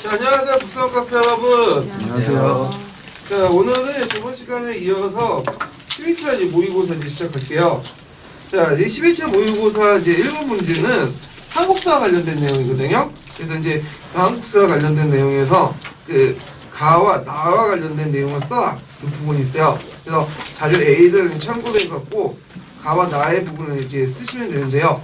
자, 안녕하세요. 북수원 카페 여러분. 안녕하세요. 자, 오늘은 저번 시간에 이어서 11차 이제 모의고사 이제 시작할게요. 자, 이 11차 모의고사 이제 1번 문제는 한국사와 관련된 내용이거든요. 그래서 이제 한국사와 관련된 내용에서 그 가와 나와 관련된 내용을 써라 그 부분이 있어요. 그래서 자료 A를 참고로 해갖고 가와 나의 부분을 이제 쓰시면 되는데요.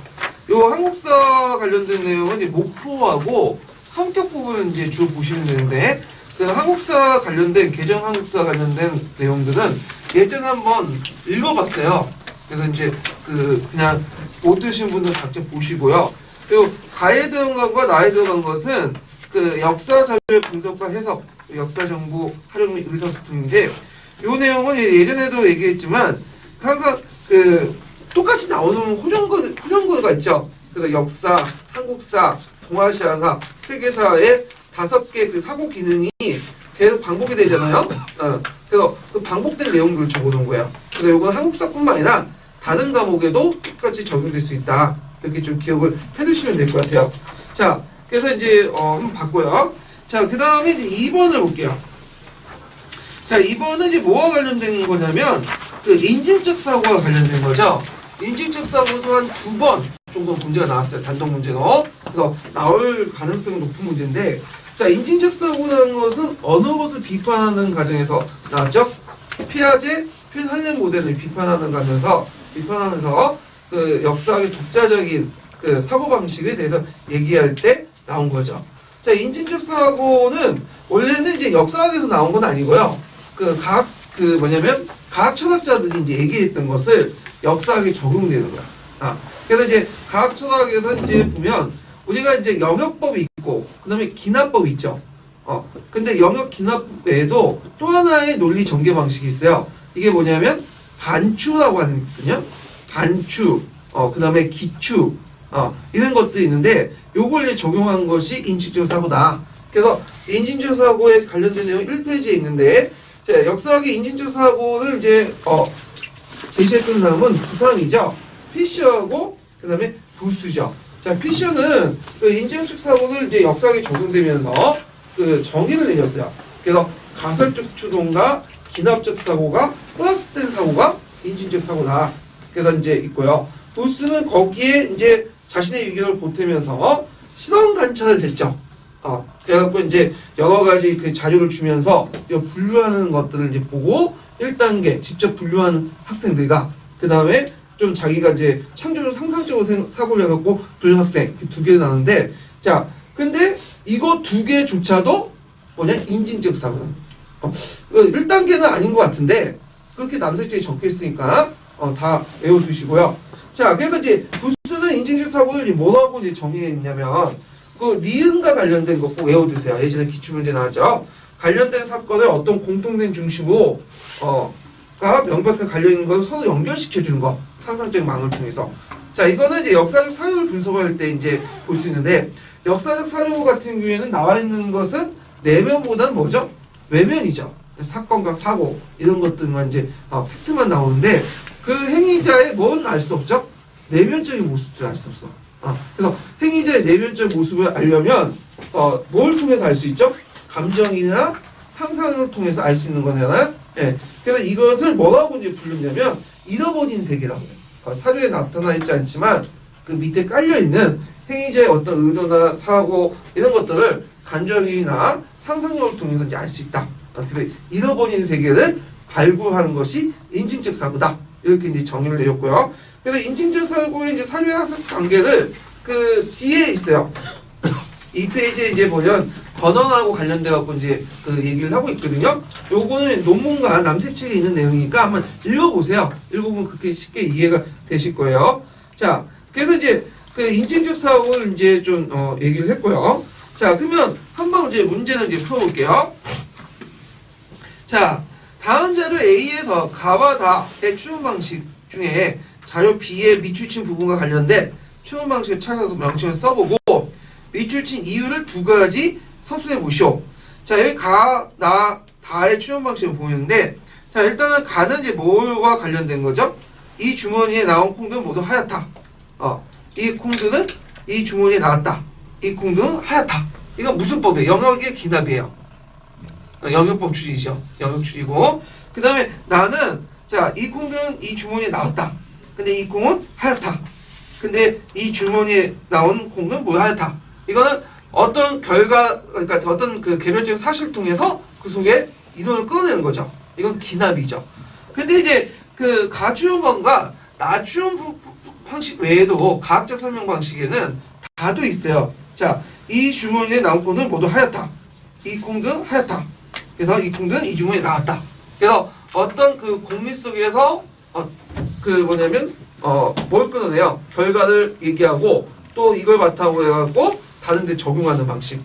요 한국사 관련된 내용은 이제 목표하고 성격 부분을 이제 주로 보시면 되는데, 그 한국사 관련된, 개정 한국사 관련된 내용들은 예전에 한번 읽어봤어요. 그래서 이제 그냥 못 드신 분들 각자 보시고요. 그리고 가에 들어간 것과 나에 들어간 것은 그 역사 자료의 분석과 해석, 역사 정보 활용 및 의사소통인데, 요 내용은 예전에도 얘기했지만 항상 똑같이 나오는 호전거가 있죠. 그래서 역사, 한국사, 동아시아사, 세계사의 5개 그 사고 기능이 계속 반복이 되잖아요. 그래서 그 반복된 내용들을 적어놓은 거예요. 그래서 이건 한국사뿐만 아니라 다른 과목에도 똑같이 적용될 수 있다. 이렇게 좀 기억을 해두시면 될 것 같아요. 자, 그래서 이제 한번 봤고요. 자, 그 다음에 이제 2번을 볼게요. 자, 2번은 이제 뭐와 관련된 거냐면 그 인증적 사고와 관련된 거죠. 인증적 사고도 한 2번 정도 문제가 나왔어요. 단독 문제로. 그래서 나올 가능성이 높은 문제인데, 자, 인증적 사고라는 것은 어느 것을 비판하는 과정에서 나왔죠? 피아제 필살렘 모델을 비판하면서 그 역사학의 독자적인 그 사고 방식에 대해서 얘기할 때 나온 거죠. 자, 인증적 사고는 원래는 이제 역사학에서 나온 건 아니고요. 과학 철학자들이 이제 얘기했던 것을 역사학에 적용되는 거야. 그래서 이제 과학 철학에서 이제 보면 우리가 이제 영역법이 있고 그다음에 기납법이 있죠. 근데 영역 기납 외에도 또 하나의 논리 전개 방식이 있어요. 이게 뭐냐면 반추라고 하는 거거든요. 반추, 그다음에 기추, 이런 것들이 있는데 요걸 이제 적용한 것이 인증적 사고다. 그래서 인증적 사고에 관련된 내용 1페이지에 있는데, 자, 역사학의 인증적 사고를 이제 제시했던 사람은 두 사람이죠. 피셔하고 그다음에 부스죠. 자, 피셔는 그 인증적 사고를 이제 역사학에 적용되면서 그 정의를 내렸어요. 그래서 가설적 추론과 기납적 사고가 플러스된 사고가 인증적 사고다. 그래서 이제 있고요. 부스는 거기에 이제 자신의 의견을 보태면서 실험 관찰을 했죠. 그래갖고 이제 여러 가지 그 자료를 주면서 분류하는 것들을 이제 보고 1단계 직접 분류하는 학생들과 그 다음에 좀 자기가 이제 창조적 상상적으로 사고를 해갖고 분류 학생 두 개를 나누는데, 자, 근데 이거 두 개조차도 뭐냐? 인증적 사고다. 1단계는 아닌 것 같은데 그렇게 남색책에 적혀 있으니까 다 외워두시고요. 자, 그래서 이제 부스는 인증적 사고를 이제 뭐라고 이제 정의했냐면 그 니은과 관련된 거 꼭 외워두세요. 예전에 기출문제 나왔죠. 관련된 사건을 어떤 공통된 중심으로 가 명백하게 관련있는 것을 서로 연결시켜주는 거. 상상적 망을 통해서. 자, 이거는 이제 역사적 사료를 분석할 때 이제 볼 수 있는데, 역사적 사료 같은 경우에는 나와 있는 것은 내면보다는 뭐죠? 외면이죠. 사건과 사고 이런 것들만 이제 팩트만 나오는데 그 행위자의 뭔 알 수 없죠? 내면적인 모습들을 알 수 없어. 그래서 행위자의 내면적 모습을 알려면 뭘 통해서 알 수 있죠? 감정이나 상상을 통해서 알 수 있는 거잖아요. 예. 그래서 이것을 뭐라고 이제 부르냐면 잃어버린 세계라고 해요. 사료에 나타나 있지 않지만 그 밑에 깔려 있는 행위자의 어떤 의도나 사고 이런 것들을 감정이나 상상력을 통해서 이제 알 수 있다. 그래서 잃어버린 세계를 발굴하는 것이 인증적 사고다. 이렇게 이제 정의를 내렸고요. 그래서 인증적 사고의 이제 사료의 학습 관계를 그 뒤에 있어요. 이 페이지에 이제 보면 건언하고 관련돼 갖고 이제 그 얘기를 하고 있거든요. 요거는 논문과 남색책에 있는 내용이니까 한번 읽어보세요. 읽어보면 그렇게 쉽게 이해가 되실 거예요. 자, 그래서 이제 그 인증적 사고를 이제 좀 얘기를 했고요. 자, 그러면 한번 이제 문제를 이제 풀어볼게요. 자, 다음 자료 A에서 가와 다의 추론 방식 중에 자료 B의 밑줄친 부분과 관련된 추론 방식을 찾아서 명칭을 써보고 밑줄친 이유를 2가지 서술해 보시오. 자, 여기 가, 나, 다의 추론 방식을 보이는데, 자, 일단은 가는 이제 뭘과 관련된 거죠? 이 주머니에 나온 콩들은 모두 하얗다. 이 콩들은 이 주머니에 나왔다. 이 콩들은 하얗다. 이건 무슨 법이에요? 영역의 기납이에요. 영역법 추리죠. 영역 추리고. 그 다음에 나는, 자, 이 콩은 이 주머니에 나왔다. 근데 이 콩은 하얗다. 근데 이 주머니에 나온 콩은 뭐 하얗다. 이거는 어떤 결과, 그러니까 어떤 그 개별적인 사실을 통해서 그 속에 이론을 끌어내는 거죠. 이건 기납이죠. 근데 이제 그 가주음법과 나주음 방식 외에도 과학적 설명 방식에는 다도 있어요. 자, 이 주머니에 나온 콩은 모두 하얗다. 이 콩은 하얗다. 그래서 이 콩은 이 주머니에 나왔다. 그래서 어떤 그 공리 속에서 그 뭐냐면 뭘 끊어내요? 결과를 얘기하고 또 이걸 바탕으로 해갖고 다른 데 적용하는 방식.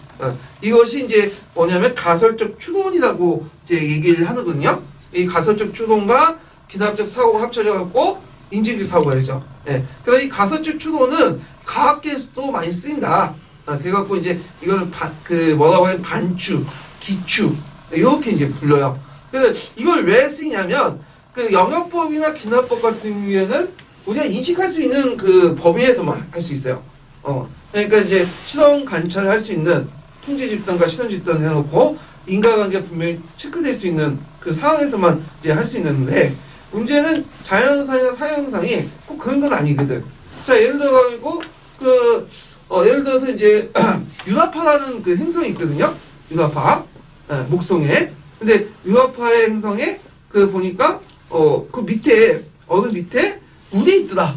이것이 이제 뭐냐면 가설적 추론이라고 이제 얘기를 하는군요. 이 가설적 추론과 기납적 사고가 합쳐져갖고 인지적 사고가 되죠. 예. 그래서 이 가설적 추론은 과학계에서도 많이 쓰인다. 그래갖고 이제 이걸 뭐라고 하면 반추, 기추 이렇게 이제 불러요. 그래서 이걸 왜 쓰냐면 그 영역법이나 기납법 같은 경우에는 우리가 인식할 수 있는 그 범위 내에서만 할 수 있어요. 그러니까 이제 실험 관찰을 할 수 있는 통제 집단과 실험 집단을 해놓고 인과관계가 분명히 체크될 수 있는 그 상황에서만 이제 할 수 있는데 문제는 자연상이나 사형상이 꼭 그런 건 아니거든. 자, 예를 들어가지고 예를 들어서 이제 유라파라는 그 행성이 있거든요. 유라파 목성에. 근데 유라파의 행성에 그 보니까 그 밑에 어느 밑에 물이 있더라.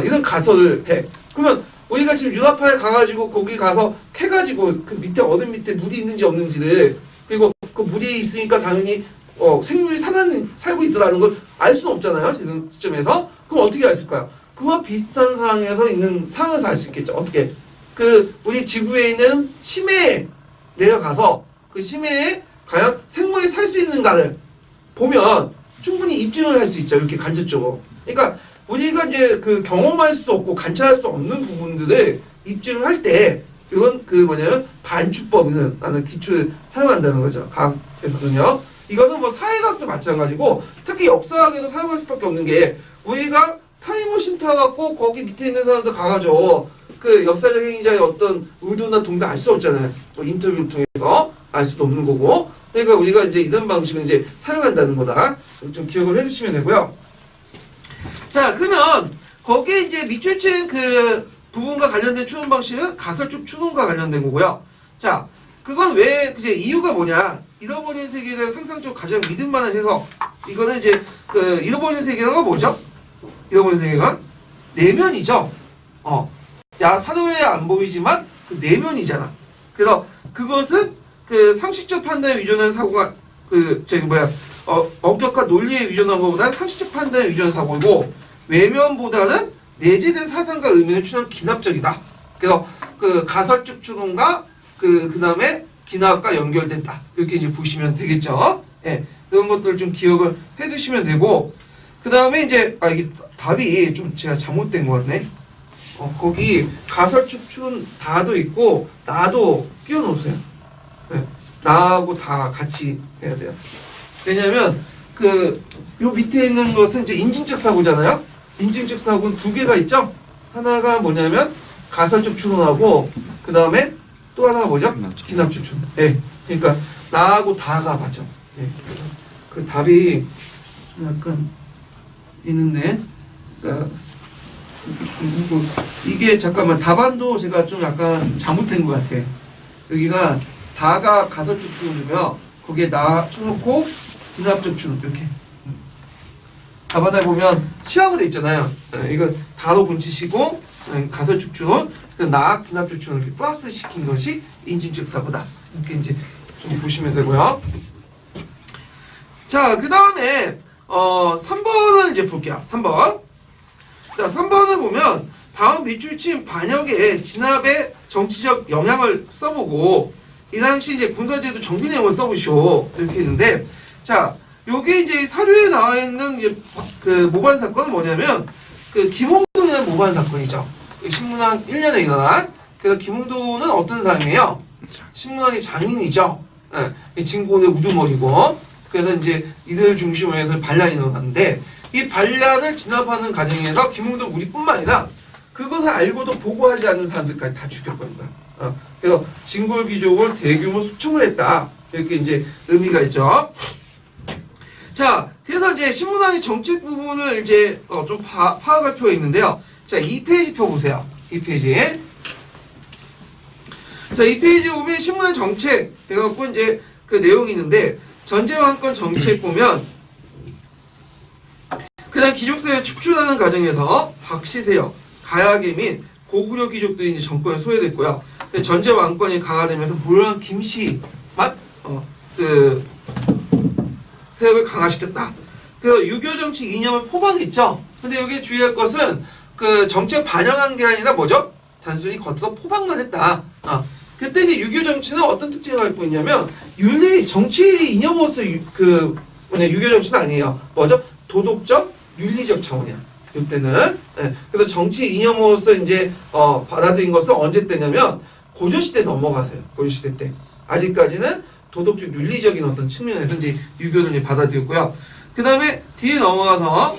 이런 가설을 해. 그러면 우리가 지금 유라파에 가가지고 거기 가서 캐가지고 그 밑에 어느 밑에 물이 있는지 없는지를 그리고 그 물이 있으니까 당연히 생물이 살고 있더라는 걸 알 수는 없잖아요. 지금 시점에서. 그럼 어떻게 알 수 있을까요? 그와 비슷한 상황에서 있는 상황에서 알 수 있겠죠. 어떻게? 우리 지구에 있는 심해에 내려가서 그 심해에 과연 생물이 살 수 있는가를 보면 충분히 입증을 할 수 있죠. 이렇게 간접적으로. 그러니까 우리가 이제 그 경험할 수 없고 관찰할 수 없는 부분들을 입증을 할 때 이건 그 뭐냐면 반추법이라는 기초를 사용한다는 거죠. 과학에서는요. 이거는 뭐 사회과학도 마찬가지고 특히 역사학에도 사용할 수밖에 없는 게 우리가 타임머신 타갖고 거기 밑에 있는 사람들 가가지고 그 역사적 행위자의 어떤 의도나 동기 알 수 없잖아요. 또 인터뷰를 통해서 알 수도 없는 거고. 그러니까 우리가 이제 이런 방식을 이제 사용한다는 거다. 좀 기억을 해주시면 되고요. 자, 그러면 거기에 이제 밑줄친 그 부분과 관련된 추론 방식은 가설적 추론과 관련된 거고요. 자, 그건 왜 이제 이유가 뭐냐? 잃어버린 세계에 대한 상상적 가장 믿을 만한 해석. 이거는 이제 그 잃어버린 세계가 뭐죠? 잃어버린 세계가 내면이죠. 사도에 안 보이지만 그 내면이잖아. 그래서 그것은 그 상식적 판단에 의존한 사고가 엄격한 논리에 의존한 것보다는 상식적 판단에 의존한 사고이고 외면보다는 내재된 사상과 의미를 추론한 기납적이다. 그래서 그 가설적 추론과 그 다음에 기납과 연결된다. 이렇게 이제 보시면 되겠죠. 예. 그런 것들 좀 기억을 해 두시면 되고 그 다음에 이제 이게 답이 좀 제가 잘못된 것 같네. 거기 가설적 추론 다도 있고 나도 끼워 놓으세요. 네. 나하고 다 같이 해야 돼요. 왜냐면 요 밑에 있는 것은 이제 인증적 사고잖아요. 인증적 사고는 두 개가 있죠. 하나가 뭐냐면 가설적 추론하고 그 다음에 또 하나가 뭐죠? 기납적 추론. 예. 그러니까 나하고 다가 맞죠. 예. 그 답이 약간 있는데. 그러니까 이게 잠깐만 답안도 제가 좀 약간 잘못된 것 같아. 여기가 다가 가설적 추론이며 거기에 나 쳐놓고 기납적 추론 이렇게 답안에 보면 시하고 돼 있잖아요. 이거 다로 분치시고 가설적 추론 나 기납적 추론 이렇게 플러스 시킨 것이 인증적 사고다. 이렇게 이제 좀 보시면 되고요. 자, 그 다음에 3번을 이제 볼게요. 3번. 자, 3번을 보면 다음 밑줄친 반역의 진압의 정치적 영향을 써보고 이 당시 이제 군사제도 정비 내용을 써보시오. 이렇게 있는데 자, 요게 이제 사료에 나와 있는 이제 그 모반 사건은 뭐냐면 그 김홍도라는 모반 사건이죠. 신문왕 1년에 일어난. 그래서 김홍도는 어떤 사람이에요? 신문왕의 장인이죠. 예, 진공의 우두머리고. 그래서 이제 이들을 중심으로 해서 반란이 일어났는데 이 반란을 진압하는 과정에서 김홍도 우리뿐만 아니라 그것을 알고도 보고하지 않는 사람들까지 다 죽여버린 거야. 그래서 진골 귀족을 대규모 숙청을 했다. 이렇게 이제 의미가 있죠. 자, 그래서 이제 신문왕의 정책 부분을 이제 좀 파악할 필요가 있는데요. 자, 2페이지 펴 보세요. 2페이지. 자, 2페이지 보면 신문왕 정책 해갖고 이제 그 내용이 있는데 전제왕권 정책 보면 그다음 귀족세를 축출하는 과정에서 박씨세력, 가야계 및 고구려 귀족들이 이제 정권에 소외됐고요. 전제 왕권이 강화되면서 무료한 김씨만 그 세력을 강화시켰다. 그래서 유교 정치 이념을 포방했죠. 근데 여기 주의할 것은 그 정책 반영한 게 아니라 뭐죠? 단순히 겉으로 포방만 했다. 그때 이제 유교 정치는 어떤 특징을 갖고 있냐면 윤리 정치 이념으로서 유교 정치는 아니에요. 뭐죠? 도덕적, 윤리적 차원이야. 이때는. 그래서 정치 이념으로서 이제 받아들인 것은 언제 때냐면 고려시대 넘어가세요. 고려시대 때. 아직까지는 도덕적, 윤리적인 어떤 측면에서 이제 유교를 받아들였고요. 그 다음에 뒤에 넘어가서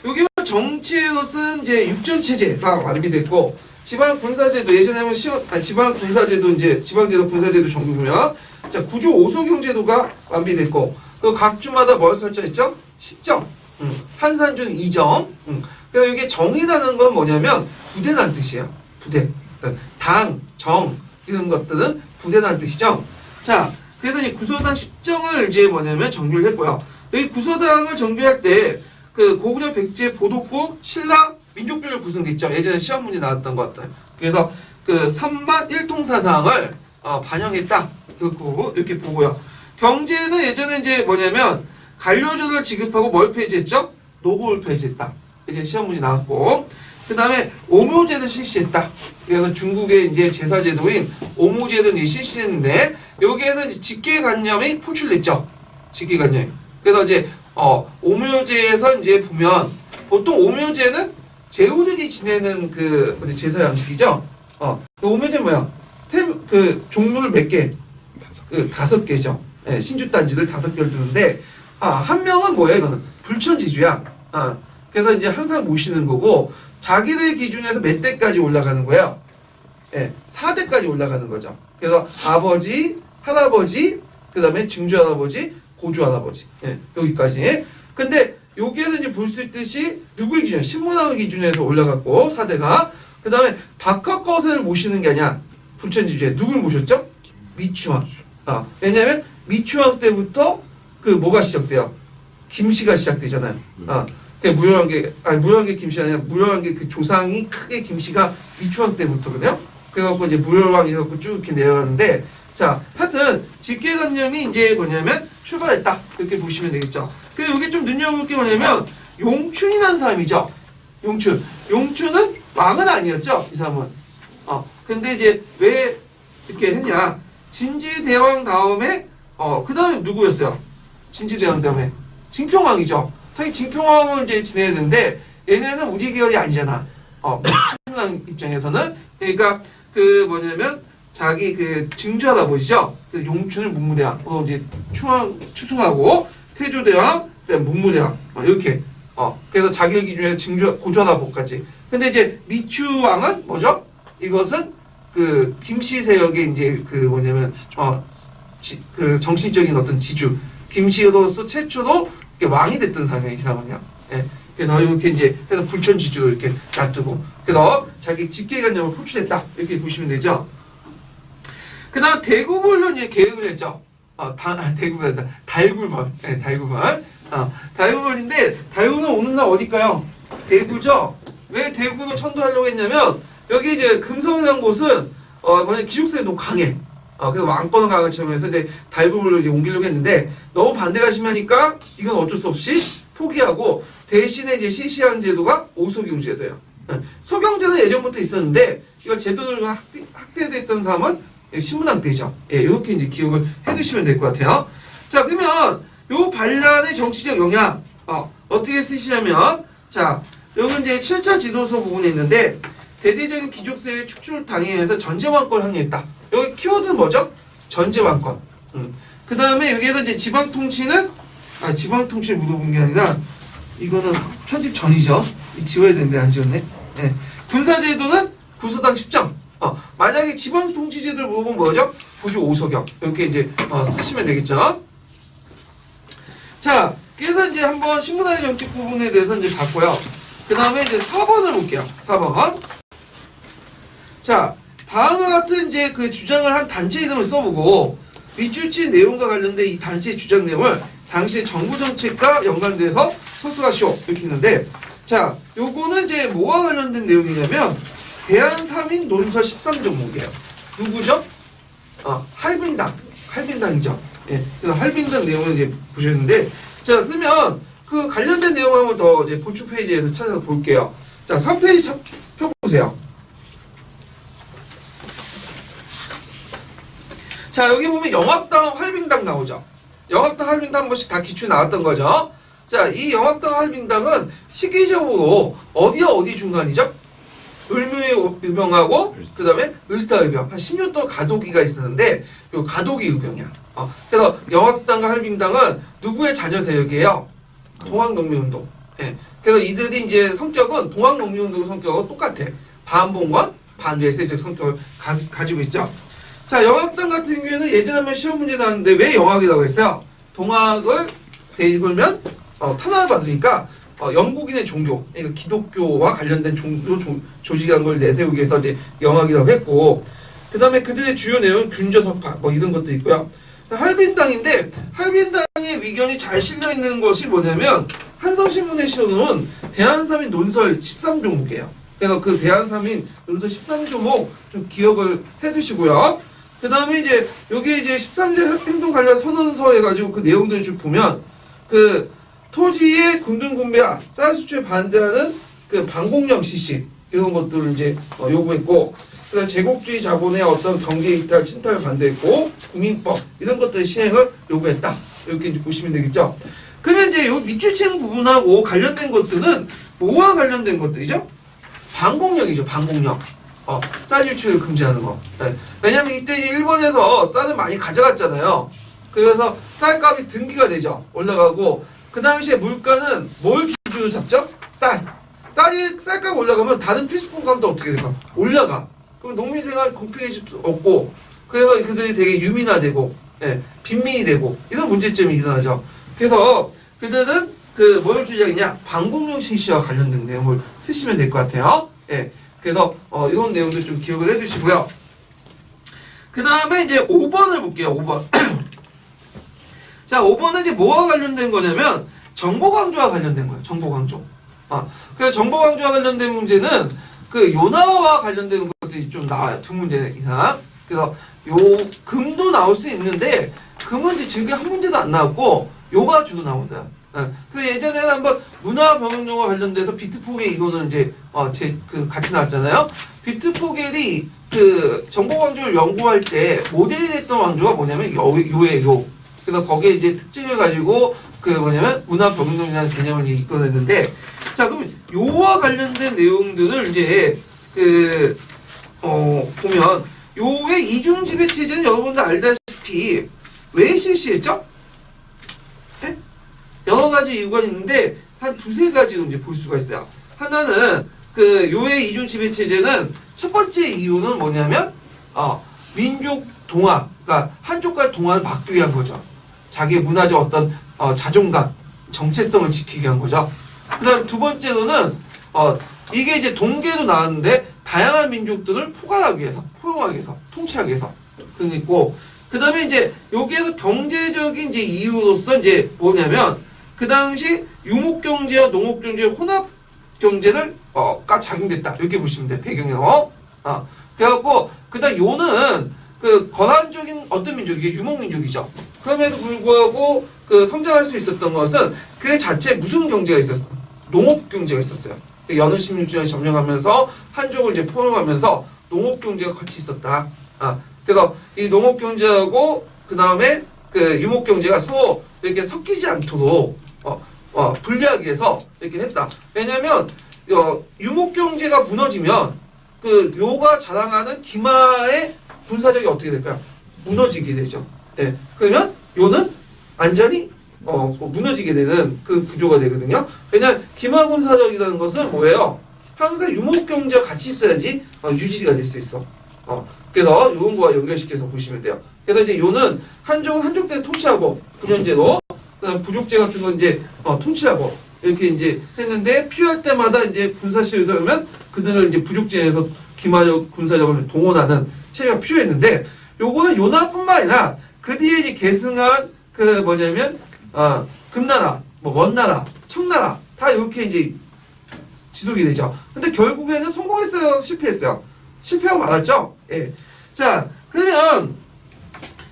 여기 정치에서는 이제 육전체제가 완비됐고 지방 군사제도 예전에 하면 지방 군사제도 이제 지방제도 군사제도 정부고요. 자 구조 오소경제도가 완비됐고 그 각 주마다 뭘 설정했죠? 시정, 한산준 이정. 그래서 이게 정이라는 건 뭐냐면 부대라는 뜻이에요. 부대, 당, 정 이런 것들은 부대라는 뜻이죠. 자 그래서 이 구서당 십정을 이제 뭐냐면 정비를 했고요. 여기 구서당을 정비할 때 그 고구려 백제 보독국 신라 민족별로 구성됐죠. 예전에 시험 문제 나왔던 것 같아요. 그래서 그 3만 1통사상을 반영했다. 이렇게 보고요. 경제는 예전에 이제 뭐냐면 관료조를 지급하고 뭘 폐지했죠? 노고를 폐지했다. 이제 시험 문제 나왔고 그 다음에 오묘제를 실시했다. 그래서 중국의 이제 제사제도인 오묘제를 실시했는데 여기에서 이제 직계관념이 포출됐죠. 직계관념이. 그래서 이제 오묘제에서 이제 보면 보통 오묘제는 제후들이 지내는 그 제사 양식이죠. 오묘제 뭐야? 종류를 몇 개? 5개죠. 네, 신주단지를 5개를 두는데 한 명은 뭐예요? 이거는 불천지주야. 그래서 이제 항상 모시는 거고 자기들 기준에서 몇 대까지 올라가는 거예요? 네, 4대까지 올라가는 거죠. 그래서 아버지, 할아버지, 그 다음에 증조할아버지, 고조할아버지. 네, 여기까지. 근데 여기에서 이제 볼 수 있듯이 누구의 기준? 신문왕의 기준에서 올라갔고 4대가 그 다음에 박학거세를 모시는 게 아니야. 불천지주에 누굴 모셨죠? 미추왕. 왜냐하면 미추왕 때부터 뭐가 시작돼요? 김씨가 시작되잖아요. 무료왕계 김씨 아니라 무료왕계 그 조상이 크게 김씨가 미추왕 때부터거든요. 그래갖고 이제 무료왕이 해갖고 쭉 이렇게 내려가는데 자, 하여튼 직계관념이 이제 뭐냐면 출발했다. 이렇게 보시면 되겠죠. 그리고 여기 좀 눈여볼 게 뭐냐면 용춘이라는 사람이죠. 용춘은 왕은 아니었죠. 이 사람은. 근데 이제 왜 이렇게 했냐? 진지대왕 다음에 그 다음에 누구였어요? 진지대왕 다음에 징평왕이죠. 당연히 징평왕을 이제 지내야 되는데 얘네는 우리 계열이 아니잖아. 신랑 입장에서는 그러니까 뭐냐면 자기 증조할아버지죠. 용춘을 문무대왕, 이제 추승하고 태조대왕, 그다음 문무대왕 이렇게. 그래서 자기 기준에서 고조할아버지까지. 근데 이제 미추왕은 뭐죠? 이것은 김씨 세력의 이제 뭐냐면 정신적인 어떤 지주. 김씨로서 최초로 왕이 됐던 사람이야, 이 사람은요. 예. 그래서 이렇게 이제 해서 불천지주로 이렇게 놔두고. 그래서 자기 직계관념을 포출했다. 이렇게 보시면 되죠. 그 다음 대구벌로 이제 계획을 했죠. 대구벌이다. 달구벌. 네, 달구벌. 달구벌인데, 달구는 오늘날 어딜까요? 대구죠? 왜 대구로 천도하려고 했냐면, 여기 이제 금성이라는 곳은, 기숙사에 너무 강해. 그래서 왕권을 강한 처음에서 이제 달구벌로 이제 옮기려고 했는데, 너무 반대가 심하니까, 이건 어쩔 수 없이 포기하고, 대신에 이제 실시한 제도가 오소경제도예요. 소경제는 예전부터 있었는데, 이걸 제도를 확대됐던 사람은 신문왕 때죠. 예, 이렇게 이제 기억을 해두시면 될 것 같아요. 자, 그러면 요 반란의 정치적 영향 어떻게 쓰시냐면, 자, 여기 이제 7차 지도서 부분에 있는데 대대적인 귀족세의 축출을 당해서 전제왕권을 확립했다. 여기 키워드는 뭐죠? 전제왕권. 그 다음에 여기에서 이제 지방통치는 지방통치를 물어본 게 아니라 이거는 편집 전이죠. 지워야 되는데 안 지웠네. 예. 군사제도는 구소당 10점. 만약에 지방 통치제도를 물어보면 뭐죠? 부주 5서경. 이렇게 이제 쓰시면 되겠죠. 자, 그래서 이제 한번 신문화의 정책 부분에 대해서 이제 봤고요. 그 다음에 이제 4번을 볼게요. 4번. 자, 다음과 같은 이제 그 주장을 한 단체 이름을 써보고 밑줄친 내용과 관련된 이 단체의 주장 내용을 당시 정부 정책과 연관돼서 서술하시오. 이렇게 있는데, 자, 요거는 이제 뭐와 관련된 내용이냐면 대한삼인 논설 13종목이에요. 누구죠? 할빈당이죠. 예. 그래서 할빈당 내용을 이제 보셨는데, 자, 그러면 그 관련된 내용을 한번 더 이제 보충 페이지에서 찾아서 볼게요. 자, 3페이지 펴보세요. 자, 여기 보면 영합당, 할빈당 나오죠. 영합당, 할빈당 한 번씩 다 기출이 나왔던 거죠. 자, 이 영합당, 할빈당은 시기적으로 어디와 어디 중간이죠? 을묘의병하고 그 다음에 을사의병 한 10년 동안 가도기가 있었는데 요 가도기 의병이야. 그래서 영합당과 할빈당은 누구의 자녀 세력이에요? 동학농민운동. 예. 그래서 이들이 이제 성격은 동학농민운동 성격하고 똑같아. 반봉건, 반외세적 성격을 가지고 있죠. 자, 영학당 같은 경우에는 예전에 한번 시험 문제 나왔는데 왜 영학이라고 했어요? 동학을 대입하면 탄압을 받으니까 영국인의 종교, 그러니까 기독교와 관련된 종교 조직이라는 걸 내세우기 위해서 이제 영학이라고 했고, 그 다음에 그들의 주요 내용은 균전협파 뭐 이런 것도 있고요. 할빈당인데 할빈당의 의견이 잘 실려 있는 것이 뭐냐면 한성신문에 실어놓은 대한삼인 논설 13종목이에요. 그래서 그 대한삼인 논설 13종목 좀 기억을 해두시고요. 그 다음에 이제 여기 이제 13제 행동 관련 선언서 해가지고 그 내용들을 쭉 보면 그 토지의 균등분배와 쌀 수출에 반대하는 그 반공령 실시 이런 것들을 이제 요구했고, 그다음 제국주의 자본의 어떤 경제 이탈 침탈을 반대했고 국민법 이런 것들 시행을 요구했다. 이렇게 이제 보시면 되겠죠. 그러면 이제 요 밑줄치는 부분하고 관련된 것들은 뭐와 관련된 것들이죠? 반공령이죠. 반공령. 쌀 유출을 금지하는 거. 네. 왜냐면 이때 일본에서 쌀을 많이 가져갔잖아요. 그래서 쌀값이 등기가 되죠. 올라가고, 그 당시에 물가는 뭘 기준으로 잡죠? 쌀값 올라가면 다른 필수품값도 어떻게 될까? 올라가. 그럼 농민생활 공평해질 수 없고, 그래서 그들이 되게 유민화되고, 예, 빈민이 되고, 이런 문제점이 일어나죠. 그래서 그들은 뭘 주장했냐? 반공령 실시와 관련된 내용을 쓰시면 될 것 같아요. 예. 그래서 이런 내용도 좀 기억을 해두시고요. 그 다음에 이제 5번을 볼게요. 5번. 자, 5번은 이제 뭐와 관련된 거냐면 정보 강조와 관련된 거예요. 정보 강조. 그래서 정보 강조와 관련된 문제는 그 요나와 관련된 것들이 좀 나와요. 두 문제 이상. 그래서 요 금도 나올 수 있는데 금은 이제 지금 한 문제도 안 나왔고 요가 주로 나온다. 그래서 예전에는 한번 문화병역용과 관련돼서 비트포겔 이거는 이제 같이 나왔잖아요. 비트포겔이 그 정보 강조를 연구할 때 모델이 됐던 강조가 뭐냐면 요예요. 그래서 거기에 이제 특징을 가지고 그 뭐냐면 문화병역용이라는 개념을 이끌어냈는데, 자, 그럼 요와 관련된 내용들을 이제 보면 요의 이중 지배 체제는 여러분들 알다시피 왜 실시했죠? 네? 여러 가지 이유가 있는데 한 두세 가지로 이제 볼 수가 있어요. 하나는 그 요의 이중 지배 체제는 첫 번째 이유는 뭐냐면 민족 동화, 그러니까 한쪽과 동화를 막기 위한 거죠. 자기의 문화적 어떤 자존감, 정체성을 지키기 위한 거죠. 그다음 두 번째로는 이게 이제 동계도 나왔는데 다양한 민족들을 포괄하기 위해서, 포용하기 위해서, 통치하기 위해서 그리고 그 다음에 이제 여기에서 경제적인 이제 이유로서 이제 뭐냐면 그 당시 유목경제와 농업경제의 혼합경제가 작용됐다. 이렇게 보시면 돼요. 배경에서. 그래갖고, 그 다음 요는 그 거란적인 어떤 민족, 이게 유목민족이죠. 그럼에도 불구하고 그 성장할 수 있었던 것은 그 자체에 무슨 경제가 있었어요? 농업경제가 있었어요. 여느 16주년을 점령하면서 한족을 이제 포용하면서 농업경제가 같이 있었다. 그래서 이 농업경제하고 그 다음에 그 유목경제가 서로 이렇게 섞이지 않도록 분리하기 위해서 이렇게 했다. 왜냐면 유목경제가 무너지면 그 요가 자랑하는 기마의 군사력이 어떻게 될까요? 무너지게 되죠. 예. 그러면 요는 완전히 무너지게 되는 그 구조가 되거든요. 왜냐면 기마 군사력이라는 것은 뭐예요? 항상 유목경제와 같이 있어야지 유지가 될 수 있어. 그래서 이런 거와 연결시켜서 보시면 돼요. 그래서 이제 요는 한족 때는 통치하고 군현제로 그다음 부족제 같은 건 이제 통치하고 이렇게 이제 했는데 필요할 때마다 이제 군사 시위가 오면 그들을 이제 부족제에서 기마적 군사적으로 동원하는 체제가 필요했는데 요거는 요나라뿐만 아니라 그 뒤에 이제 계승한 그 뭐냐면 금나라, 뭐 원나라, 청나라 다 이렇게 이제 지속이 되죠. 근데 결국에는 성공했어요, 실패했어요? 실패하고 말았죠. 예. 자, 그러면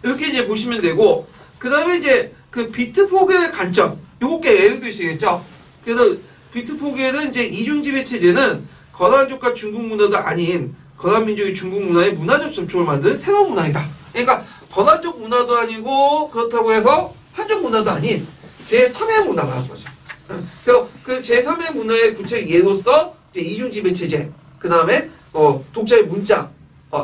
이렇게 이제 보시면 되고 그 다음에 이제 그 비트 포괴의 관점 요렇게 외우시겠죠. 그래서 비트 포괴는 이제 이중지배 체제는 거란족과 중국 문화가 아닌 거란 민족이 중국 문화의 문화적 접촉을 만드는 새로운 문화이다. 그러니까 거란족 문화도 아니고 그렇다고 해서 한족 문화도 아닌 제3의 문화라는 거죠. 그래서 그 제3의 문화의 구체적 예로서 이제 이중지배 체제, 그 다음에 독자의 문자,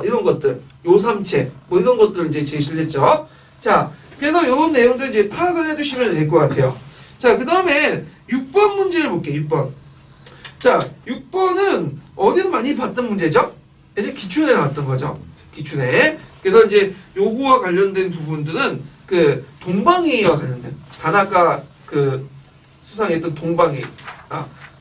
이런 것들, 요삼체, 뭐 이런 것들 이제 제시를 했죠. 자, 그래서 이런 내용들 이제 파악을 해두시면 될 것 같아요. 자, 그 다음에 6번 문제를 볼게요. 6번. 자, 6번은 어디서 많이 봤던 문제죠? 이제 기춘에 나왔던 거죠. 기춘에. 그래서 이제 요거와 관련된 부분들은 그 동방예의와 관련된 다나카 그 수상했던 동방예의.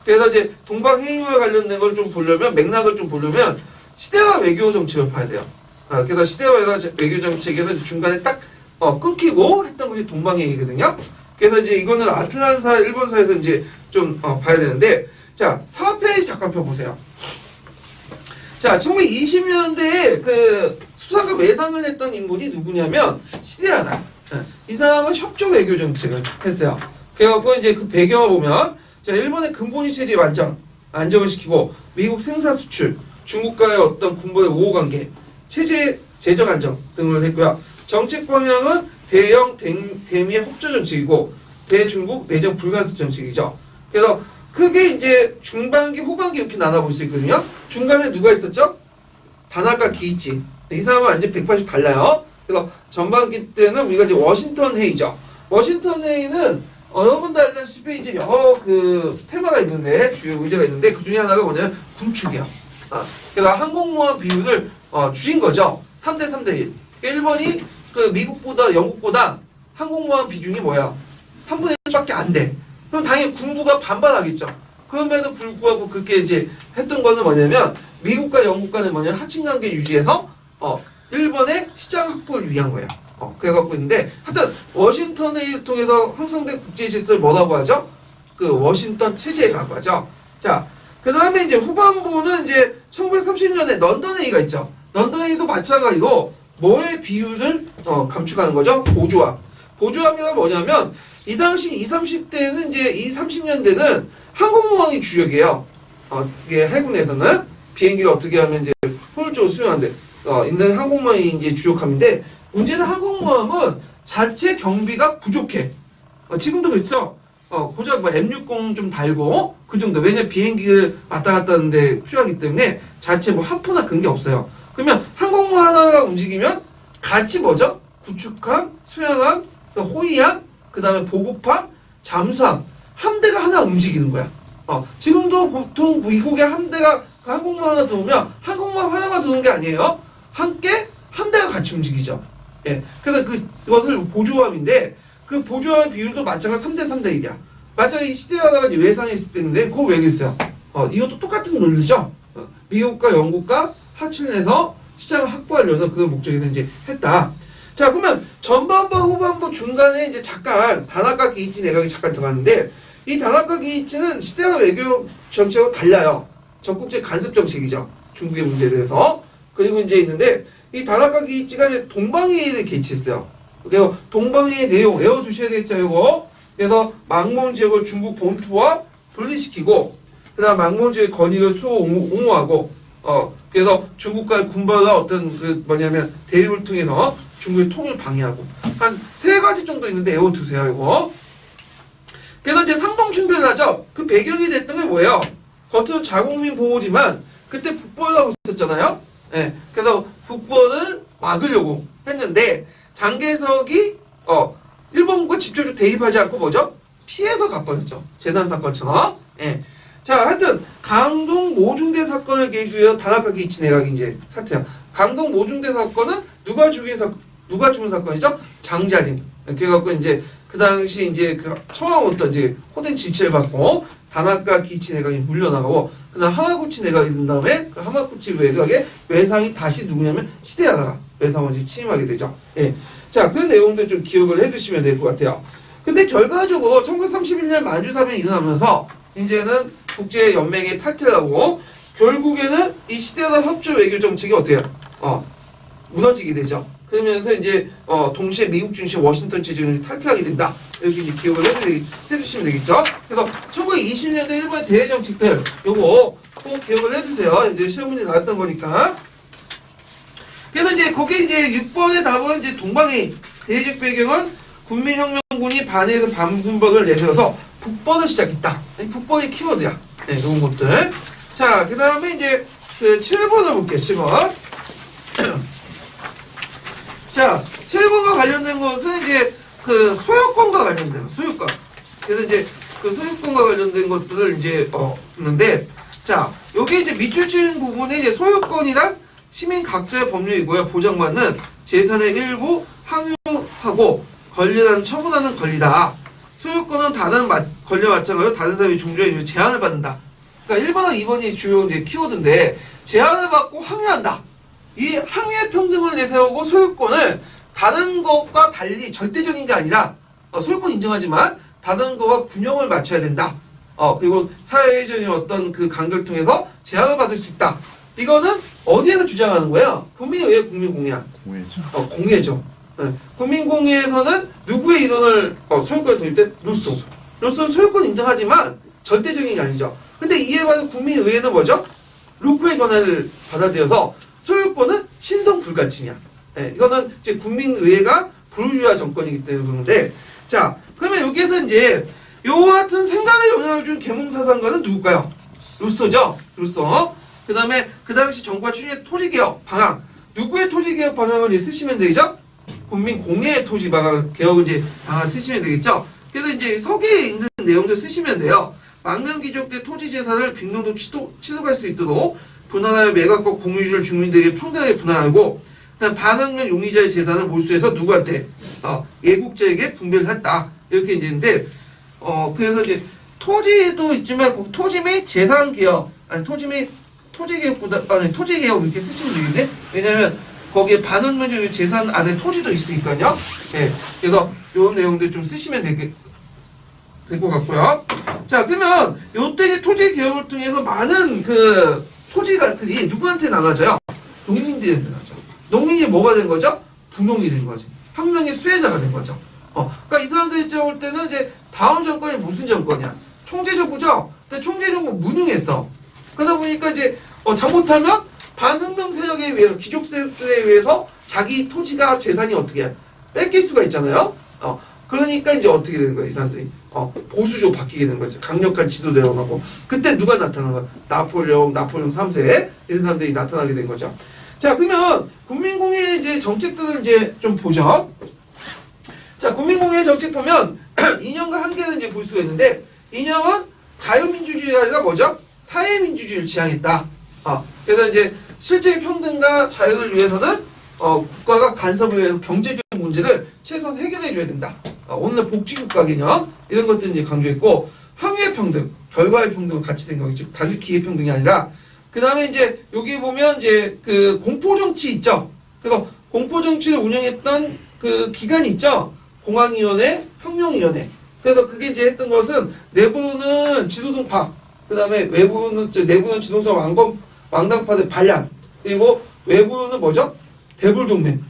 그래서 이제 동방예의와 관련된 걸 좀 보려면 맥락을 좀 보려면 시대와 외교 정책을 봐야 돼요. 그래서 시대와 외교 정책에서 중간에 딱 끊기고 했던 것이 동방예의거든요. 그래서 이제 이거는 아틀란사 일본사에서 이제 좀 봐야 되는데 자 4페이지 잠깐 펴보세요. 자 1920년대에 그 수상과 외상을 했던 인물이 누구냐면 시데하다. 이 사람은 협조 외교 정책을 했어요. 그래갖고 이제 그 배경을 보면 자 일본의 근본위 체제 완전 안정을 시키고 미국 생산 수출 중국과의 어떤 군부의 우호 관계 체제 재정 안정 등을 했고요. 정책 방향은 대영 대미의 협조 정책이고 대중국 내정 불간섭 정책이죠. 그래서 크게 이제 중반기 후반기 이렇게 나눠볼 수 있거든요. 중간에 누가 있었죠? 다나카 기이치. 이 사람은 완전 180 달라요. 그래서 전반기 때는 우리가 이제 워싱턴 회의죠. 워싱턴 회의는 여러분도 알다시피 이제 여러 그 테마가 있는데 주요 문제가 있는데 그 중에 하나가 뭐냐면 군축이야. 그래서 항공모함 비율을 줄인 거죠. 3대 3대 1. 일본이 그 미국보다 영국보다 항공모함 비중이 뭐야? 3분의 1밖에 안 돼. 그럼 당연히 군부가 반발하겠죠. 그럼에도 불구하고 그렇게 이제 했던 거는 뭐냐면 미국과 영국 간의 뭐냐면 합친 관계 유지해서 일본의 시장 확보를 위한 거예요. 그래갖고 있는데 하여튼 워싱턴 회의를 통해서 형성된 국제 질서를 뭐라고 하죠? 그 워싱턴 체제라고 하죠. 자, 그 다음에 이제 후반부는 이제 1930년에 런던 회의가 있죠. 런던 회의도 마찬가지로 뭐의 비율을 감축하는 거죠? 보조함. 보조함이란 뭐냐면 이 당시 20, 30대는 이제 이 30년대는 항공모함이 주력이에요. 이게 해군에서는 비행기를 어떻게 하면 이제 효율적으로 수행하는데 있는 항공모함이 이제 주력함인데 문제는 항공모함은 자체 경비가 부족해. 지금도 그렇죠. 고작 뭐 M60 좀 달고 그 정도. 왜냐면 비행기를 왔다 갔다 하는데 필요하기 때문에 자체 뭐 한포나 그런 게 없어요. 그러면 항공모함 하나가 움직이면 같이 뭐죠? 구축함, 수양함, 호위함, 그 다음에 보급함, 잠수함, 함대가 하나 움직이는 거야. 지금도 보통 미국의 함대가 항공모함 하나 들어오면 항공모함 하나만 들어오는 게 아니에요. 함께 함대가 같이 움직이죠. 예. 그래서 그것을 보조함인데 그 보조함 비율도 마찬가지 3대 3대 1이야. 마찬가지 시대하다가 이제 외상이 있을 때인데 그거 왜 그랬어요? 이것도 똑같은 논리죠. 미국과 영국과 합치를 해서 시장을 확보하려는 그런 목적에서 이제 했다. 자, 그러면 전반부, 후반부, 중간에 이제 잠깐 다나카 기이치 내각이 잠깐 들어갔는데 이 다나카 기이치는 시대와 외교 정책과 달라요. 적국제 간섭 정책이죠. 중국의 문제에 대해서. 그리고 이제 있는데 이 다나카 기이치가 이제 동방회의를 개최했어요. 그래서 동방회의 내용 외워두셔야 되겠죠, 이거. 그래서 망몬 지역을 중국 본토와 분리시키고 그다음 망몬 지역의 권익을 옹호하고 그래서 중국과의 군부가 어떤 그 뭐냐면 대립을 통해서 중국의 통일 방해하고 한 3가지 정도 있는데 외워두세요, 이거. 그래서 이제 상봉충패를 하죠. 그 배경이 됐던 게 뭐예요? 겉으로 자국민 보호지만 그때 북벌을 하고 있었잖아요. 예. 그래서 북벌을 막으려고 했는데 장개석이 일본과 직접적으로 대입하지 않고 뭐죠? 피해서 가버렸죠. 재난 사건처럼. 예. 자, 하여튼 강동 모중대 사건을 계기로 단학가 기치 내각이 이제 사태야. 강동 모중대 사건은 누가 죽은 사건이죠? 장자진. 그래갖고 이제 그 당시 이제 그 처음 어떤 이제 호된 질책을 받고 단학가 기치 내각이 물려나가고 그다음 하마구치 내각이 든 다음에 그 하마구치 내각의 외상이 다시 누구냐면 시대하다가 외상원이 취임하게 되죠. 예. 자, 그 내용들 좀 기억을 해두시면 될 것 같아요. 근데 결과적으로 1931년 만주사변이 일어나면서 이제는 국제연맹에 탈퇴를 하고 결국에는 이 시대하다 협조 외교 정책이 어때요? 무너지게 되죠. 그러면서 이제 동시에 미국 중심 워싱턴 체제를 탈피하게 된다. 이렇게 이제 기억을 해두시면 되겠죠. 그래서 1920년대 일본의 대외 정책들 요거 꼭 기억을 해두세요. 이제 시험 문제 나왔던 거니까. 그래서 이제 거기 이제 6번의 답은 이제 동방의 대외적 배경은 국민혁명군이 반해에서 반군박을 내세워서 북번을 시작했다. 북번이 키워드야. 네, 이런 것들. 자, 그 다음에 이제 그 7번을 볼게요. 7번. 자, 7번과 관련된 것은 이제 그 소유권과 관련된 소유권. 그래서 이제 그 소유권과 관련된 것들을 이제 듣는데, 자, 여기 이제 밑줄 치는 부분에 이제 소유권이란 시민 각자의 법률이고요. 보장받는 재산의 일부 항유하고 권리라는 처분하는 권리다. 소유권은 다른 권리와 마찬가지로 다른 사람이 종주에 제한을 받는다. 그러니까 1번과 2번이 주요 이제 키워드인데 제한을 받고 항유한다. 이 항유의 평등을 내세우고 소유권을 다른 것과 달리 절대적인 게 아니라 소유권 인정하지만 다른 것과 균형을 맞춰야 된다. 그리고 사회적인 어떤 그 간격을 통해서 제한을 받을 수 있다. 이거는 어디에서 주장하는 거야? 국민의회 국민공예야. 공예죠. 공예죠. 네. 국민공예에서는 누구의 이론을 소유권에 도입돼? 루소는 소유권 인정하지만 절대적인 게 아니죠. 근데 이에 반해 국민의회는 뭐죠? 루크의 견해를 받아들여서 소유권은 신성 불가침이야. 네. 이거는 이제 국민의회가 불우주화 정권이기 때문에 그런데 자 그러면 여기에서 이제 요와 같은 생각에 영향을 준 계몽사상가는 누굴까요? 루소죠. 루소. 그 다음에 그 당시 정부가 추진한 토지개혁 방향. 누구의 토지개혁 방향을 이제 쓰시면 되죠? 국민공예의 토지 방향 개혁을 이제 방향 쓰시면 되겠죠? 그래서 이제 서기에 있는 내용들 쓰시면 돼요. 망명귀족 때 토지 재산을 빈동도 취득할 수 있도록 분할하여 매각과 공유주를 주민들에게 평등하게 분할하고 그다음 반환면 용의자의 재산을 몰수해서 누구한테 예국자에게 분배를 했다. 이렇게 이제 있는데 그래서 이제 토지도 있지만 토지 및 재산 개혁 아니 토지 및 토지개혁보다 토지개혁 이렇게 쓰시면 되겠네. 왜냐면 거기에 반환면적 재산 안에 토지도 있으니까요. 예. 그래서 이런 내용들 좀 쓰시면 될 것 같고요. 자, 그러면 요때 토지개혁을 통해서 많은 그 토지들이 누구한테 나눠져요? 농민들한테 나눠져. 농민이 뭐가 된 거죠? 분홍이 된 거지. 혁명의 수혜자가 된 거죠. 그러니까 이 사람들 입장 볼 때는 이제 다음 정권이 무슨 정권이야? 총재정부죠. 근데 총재정부 무능했어. 그러다 보니까 이제 잘못하면 반혁명 세력에 의해서 귀족 세력들에 의해서 자기 토지가 재산이 어떻게 해? 뺏길 수가 있잖아요. 그러니까 이제 어떻게 되는 거야 이 사람들이 보수적으로 바뀌게 되는 거죠. 강력한 지도자로 나고 그때 누가 나타난 거야? 나폴레옹 3세 이런 사람들이 나타나게 된 거죠. 자 그러면 국민공예 이제 정책들을 이제 좀 보죠. 자 국민공예 정책 보면 이념과 한계를 이제 볼 수가 있는데 이념은 자유민주주의가 아니라 뭐죠? 사회민주주의를 지향했다. 그래서 이제 실제 평등과 자유를 위해서는 국가가 간섭을 위해서 경제적 문제를 최소한 해결해줘야 된다. 오늘 복지국가 개념 이런 것들 이제 강조했고 항의의 평등, 결과의 평등은 같이 생각했죠. 단지 기회 평등이 아니라 그 다음에 이제 여기 보면 이제 그 공포 정치 있죠. 그래서 공포 정치를 운영했던 그 기관이 있죠. 공안위원회, 혁명위원회. 그래서 그게 이제 했던 것은 내부는 지도동파, 그 다음에 내부는 지도동 왕당파들 반란, 그리고 외부는 뭐죠? 대불동맹의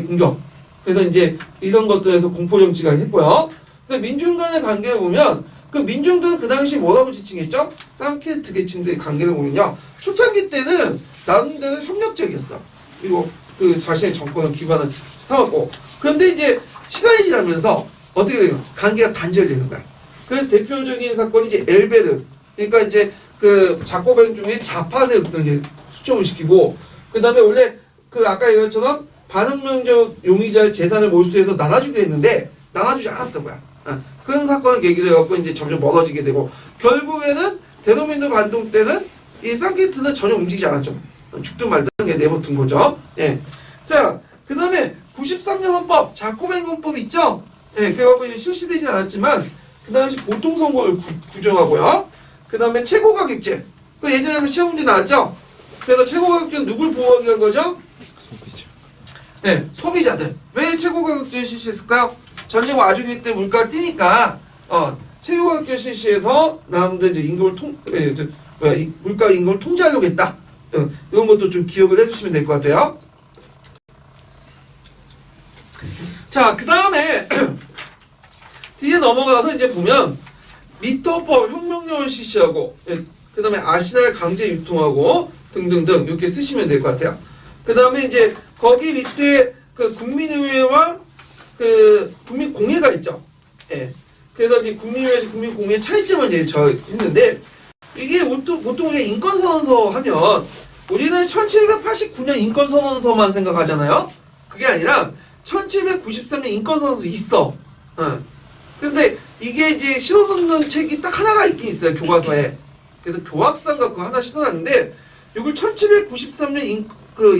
공격. 그래서 이제 이런 것들에서 공포정치가 했고요. 민중 간의 관계를 보면 그 민중들은 그 당시 뭐라고 지칭했죠? 쌍키르트 계층들의 관계를 보면요. 초창기 때는 나름대로 협력적이었어. 그리고 그 자신의 정권을 기반을 삼았고. 그런데 이제 시간이 지나면서 어떻게 돼요? 관계가 단절되는 거야. 그래서 대표적인 사건이 이제 엘베르. 그러니까 이제 그 작고백 중에 좌파 세력들 이제 수정을 시키고, 그 다음에 원래 그 아까 얘기했처럼 반혁명적 용의자의 재산을 몰수해서 나눠주게 했는데 나눠주지 않았던 거야. 그런 사건을 계기로 해갖고 이제 점점 멀어지게 되고 결국에는 대노민노 반동 때는 이 산케르트는 전혀 움직이지 않았죠. 죽든 말든 내버둔 거죠. 예. 자, 그 다음에 93년 헌법, 자코벤 헌법 있죠? 예, 그래갖고 이제 실시되진 않았지만, 그 당시 보통선거를 구정하고요. 그 다음에 최고가격제. 그 예전에 한번 시험 문제 나왔죠? 그래서 최고가격제는 누굴 보호하기 위한 거죠? 소비자. 네, 소비자들. 왜 최고가격제 실시했을까요? 전쟁 와중일 때 물가가 뛰니까, 최고가격제 실시해서 남들 이제 임금을 물가 임금을 통제하려고 했다. 이런 것도 좀 기억을 해주시면 될 것 같아요. 자, 그 다음에 뒤에 넘어가서 이제 보면 미터법 혁명령을 실시하고, 그 다음에 아시날 강제 유통하고 등등등 이렇게 쓰시면 될 것 같아요. 그 다음에 이제 거기 밑에 그 국민의회와 그 국민공회가 있죠. 예. 그래서 이제 국민의회에서 국민공회 차이점을 이제 저 했는데, 이게 보통 우리가 인권선언서 하면 우리는 1789년 인권선언서만 생각하잖아요. 그게 아니라 1793년 인권선언서 있어. 근데 이게 이제 실어놓는 책이 딱 하나가 있긴 있어요. 교과서에. 그래서 교학상가 그거 하나 실어놨는데, 이걸 1793년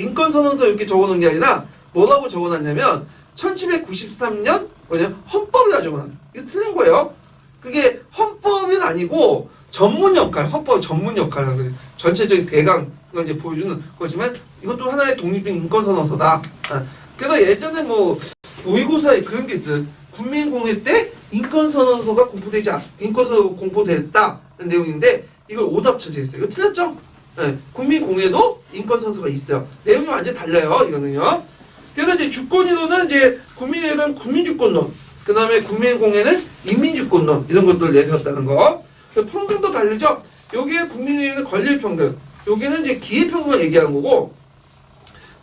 인권선언서 이렇게 적어놓은 게 아니라 뭐라고 적어놨냐면 1793년 헌법이라 적어놨어요. 이거 틀린 거예요. 그게 헌법은 아니고 전문 역할, 헌법 전문 역할, 전체적인 대강을 이제 보여주는 거지만 이것도 하나의 독립적인 인권선언서다. 그래서 예전에 뭐 모의고사에 그런 게 있어요. 국민공회 때 인권선언서가 인권선언서가 공포됐다는 내용인데 이걸 오답 처지했어요. 이거 틀렸죠? 네, 국민공회도 인권선언서가 있어요. 내용이 완전히 달라요. 이거는요. 그래서 이제 주권이론은 이제 국민의회는 국민주권론, 그 다음에 국민공회는 인민주권론 이런 것들을 내세웠다는 거. 평등도 다르죠. 여기에 국민의회는 권리평등, 여기는 이제 기회평등을 얘기하는 거고,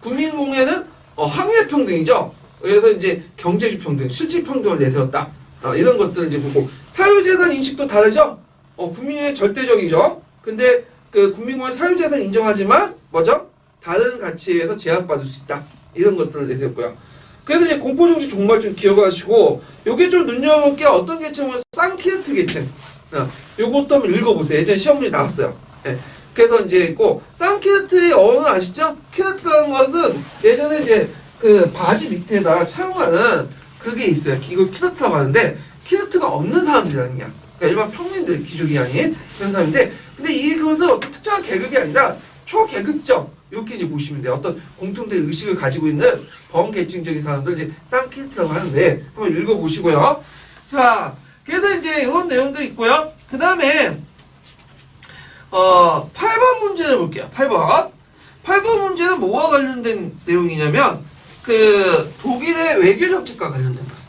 국민공회는 항해평등이죠. 그래서 이제 경제주평등, 실질평등을 내세웠다. 이런 것들을 이제 보고, 사유재산 인식도 다르죠. 국민의회 절대적이죠. 근데 그 국민공회 사유재산 인정하지만 뭐죠? 다른 가치에서 제약받을 수 있다. 이런 것들을 내세웠고요. 그래서 이제 공포정치 정말 좀 기억하시고, 요게 좀 눈여볼 게 어떤 계층은 산케르트 계층. 요것도 한번 읽어보세요. 예전에 시험 문제 나왔어요. 예. 그래서 이제 있고, 산케르트의 어원은 아시죠? 키르트라는 것은 예전에 이제 그 바지 밑에다 차용하는 그게 있어요. 이걸 키르트라고 하는데, 키르트가 없는 사람들이라는 거야. 그러니까 일반 평민들, 귀족이 아닌 그런 사람인데, 근데 이것은 어떤 특정한 계급이 아니라 초계급적, 이렇게 이제 보시면 돼요. 어떤 공통된 의식을 가지고 있는 범계층적인 사람들, 이제 쌍키르트라고 하는데, 한번 읽어보시고요. 자, 그래서 이제 이런 내용도 있고요. 그 다음에, 8번 문제를 볼게요. 8번. 8번 문제는 뭐와 관련된 내용이냐면, 독일의 외교정책과 관련된 거예요.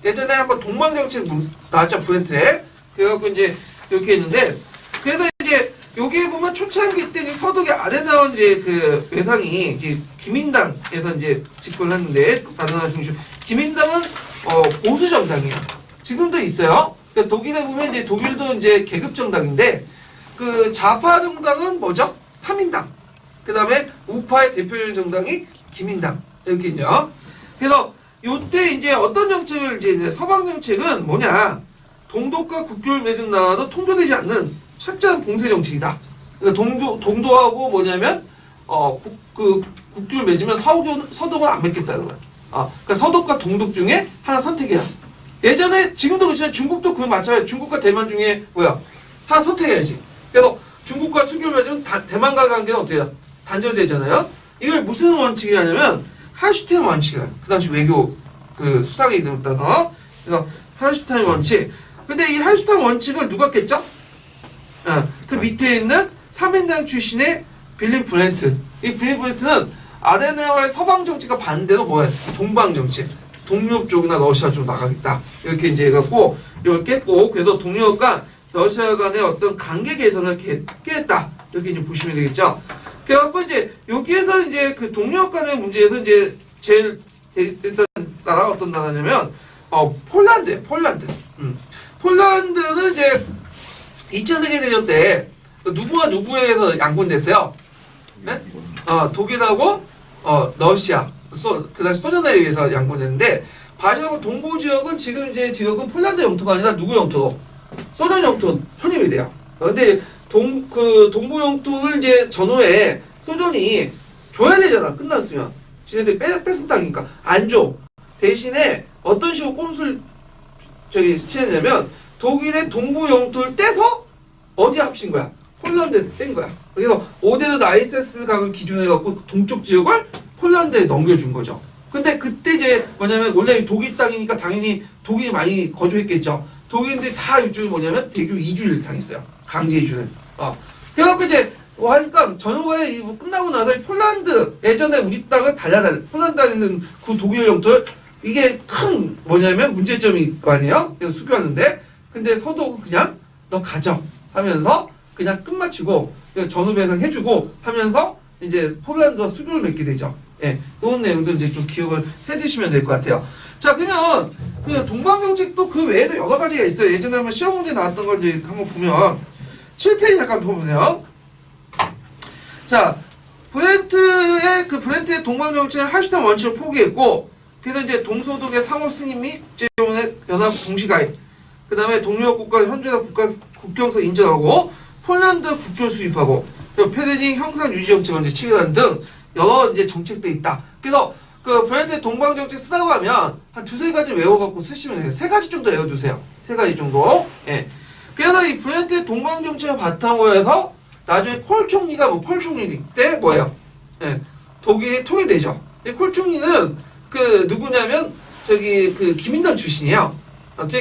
예전에 한번 동방정책 나왔죠, 브렌트에. 그래갖고 이제 이렇게 했는데, 그래서 이제 여기에 보면 초창기 때 서독의 아데나운 이제 그 외상이 이제 기민당에서 이제 집권을 했는데, 아데나운 중심. 기민당은 보수 정당이에요. 지금도 있어요. 그러니까 독일에 보면 이제 독일도 이제 계급 정당인데, 그 좌파 정당은 뭐죠? 3인당. 그 다음에 우파의 대표적인 정당이 기민당. 이렇게 있죠. 그래서 요때 이제 어떤 정책을 이제 서방 정책은 뭐냐? 동독과 국교를 맺은 나라도 통조되지 않는 철저한 봉쇄 정책이다. 그러니까 동독하고 뭐냐면 국교를 맺으면 서독은 안 맺겠다는 거야. 그러니까 서독과 동독 중에 하나 선택해야. 예전에 지금도 그렇지만 중국도 그거 마찬가지예요. 중국과 대만 중에 하나 선택해야지. 그래서 중국과 수교를 맺으면 대만과 관계는 어떻게 해요? 단절되잖아요. 이걸 무슨 원칙이냐면 할슈타인 원칙이에요. 그 당시 외교 그 수상의 이름을 따서. 그래서 할슈타인 원칙. 근데 이 할슈타인 원칙을 누가 깼죠? 그 밑에 있는 3인당 출신의 빌림 브렌트. 이 빌림 브렌트는 아데나와의 서방 정책과 반대로 뭐예요? 동방 정책. 동유럽 쪽이나 러시아 쪽으로 나가겠다. 이렇게 이제 해갖고 이걸 깼고, 그래서 동유럽과 러시아 간의 어떤 관계 개선을 깼다. 이렇게 이제 보시면 되겠죠. 그래갖고 이제 여기에서 이제 그 동유럽 간의 문제에서 이제 제일 일단 나라가 어떤 나라냐면 폴란드. 폴란드는 이제 2차 세계대전 때 누구와 누구에서 양분됐어요? 네? 독일하고 러시아, 그 당시 소련에 의해서 양분됐는데, 바시아고 동부 지역은 지금 이제 지역은 폴란드 영토가 아니라 누구 영토로? 소련 영토 편입이 돼요. 근데 동부영토를 이제 전후에 소련이 줘야 되잖아. 끝났으면. 지네들 뺏은 땅이니까. 안 줘. 대신에 어떤 식으로 꼼수를 치느냐면 독일의 동부 영토를 떼서 어디에 합친 거야? 폴란드에 뗀 거야. 그래서 오데르 나이세스 강을 기준으로 해갖고 동쪽 지역을 폴란드에 넘겨준 거죠. 근데 그때 이제 뭐냐면 원래 독일 땅이니까 당연히 독일이 많이 거주했겠죠. 독일인들이 다 이쪽이 뭐냐면 대규 이주를 당했어요. 강제 이주를. 그래갖고 이제 하니까 전후가 끝나고 나서 폴란드 예전에 우리 땅을 폴란드에 있는 그 독일 영토를 이게 큰 뭐냐면 문제점이 거 아니에요? 그래서 수교하는데 근데 서독은 그냥 너 가져 하면서 그냥 끝마치고 전후 배상해주고 하면서 이제 폴란드와 수교를 맺게 되죠. 예, 그런 내용도 이제 좀 기억을 해두시면 될 것 같아요. 자, 그러면 그 동방정책도 그 외에도 여러 가지가 있어요. 예전에 한번 시험 문제 나왔던 걸 이제 한번 보면 7페이지 잠깐 펴보세요. 자, 브렌트의 동방정책을 할슈타인 원칙을 포기했고, 그래서 이제 동서독의 상호 승인 및 국제연합 연합 동시가입, 그 다음에 동유럽 국가 현존한 국경선 인정하고, 폴란드 국교 수입하고, 패드닝 형상 유지 정책을 이제 치료하는 등 여러 이제 정책들이 있다. 그래서 그 브렌트의 동방정책 쓰다고 하면 한 두세 가지 외워갖고 쓰시면 돼요. 세 가지 정도 외워두세요. 세 가지 정도. 예. 그래서 이 브렌트의 동방정책을 바탕으로 해서 나중에 콜 총리가 콜 총리 때 뭐예요? 예, 독일이 통일되죠. 콜 총리는 그 누구냐면 그 기민당 출신이에요.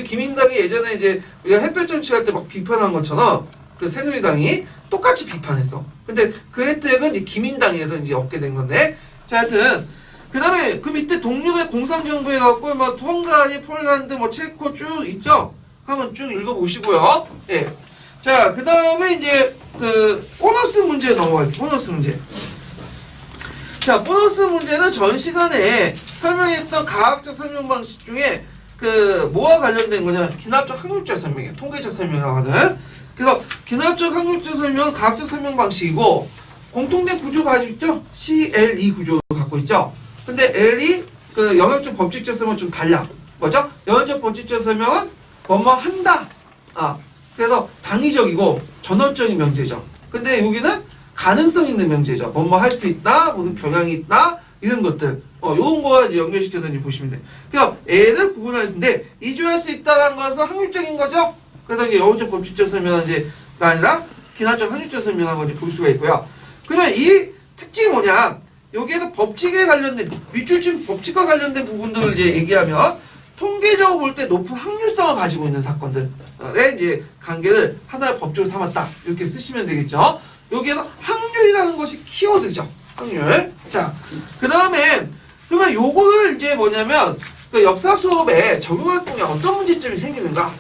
기민당이 예전에 이제 우리가 햇볕 정치할 때 막 비판한 것처럼 그 새누리당이 똑같이 비판했어. 근데 그 혜택은 이제 기민당에서 이제 얻게 된 건데, 자, 하여튼 그 다음에 그 밑에 동유럽 공산정부 해갖고 헝가리, 폴란드, 체코 쭉 있죠. 한번 쭉 읽어보시고요. 예. 자, 그 다음에 이제 보너스 문제 넘어갈게요. 보너스 문제. 자, 보너스 문제는 전 시간에 설명했던 가학적 설명 방식 중에 뭐와 관련된 거냐? 기납적 항목적 설명이에요. 통계적 설명하거든. 그래서 기납적 항목적 설명은 가학적 설명 방식이고 공통된 구조 가지고 있죠? CLE 구조를 갖고 있죠. 근데 L이 영역적 법칙적 설명은 좀 달라. 뭐죠? 영역적 법칙적 설명은 뭐뭐 한다. 그래서 당위적이고 전원적인 명제죠. 근데 여기는 가능성 있는 명제죠. 뭐뭐 할 수 있다, 무슨 경향이 있다, 이런 것들. 요런 거 이제 연결시켜서 이제 보시면 돼요. 그러니까 애를 구분하는데 이주할 수 있다는 것은 확률적인 거죠. 그래서 이제 영역적 법칙적 설명은 이제가 아니라 기납적 확률적 설명한 걸 볼 수가 있고요. 그러면 이 특징이 뭐냐? 여기에서 법칙에 관련된 밑줄친 법칙과 관련된 부분들을 이제 얘기하면 통계적으로 볼 때 높은 확률성을 가지고 있는 사건들의 이제 관계를 하나의 법칙으로 삼았다. 이렇게 쓰시면 되겠죠. 여기에서 확률이라는 것이 키워드죠. 확률. 자, 그 다음에 그러면 요거를 이제 뭐냐면 역사 수업에 적용할 경우에 어떤 문제점이 생기는가?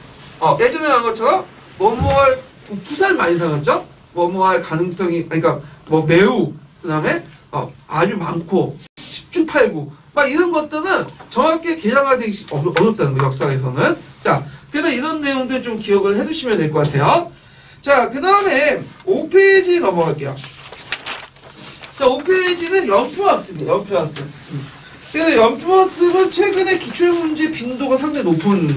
예전에 한 것처럼 뭐뭐할 부사를 많이 사용했죠. 뭐뭐할 가능성이 그러니까 매우 그 다음에 아주 많고 10중 8구 막 이런 것들은 정확히 계량화되기 어렵다는 거예요. 역사에서는. 자, 그래서 이런 내용들 좀 기억을 해두시면 될 것 같아요. 자, 그 다음에 5페이지 넘어갈게요. 자, 5페이지는 연표학습이에요. 연표학습. 그래서 연표학습은 최근에 기출문제 빈도가 상당히 높은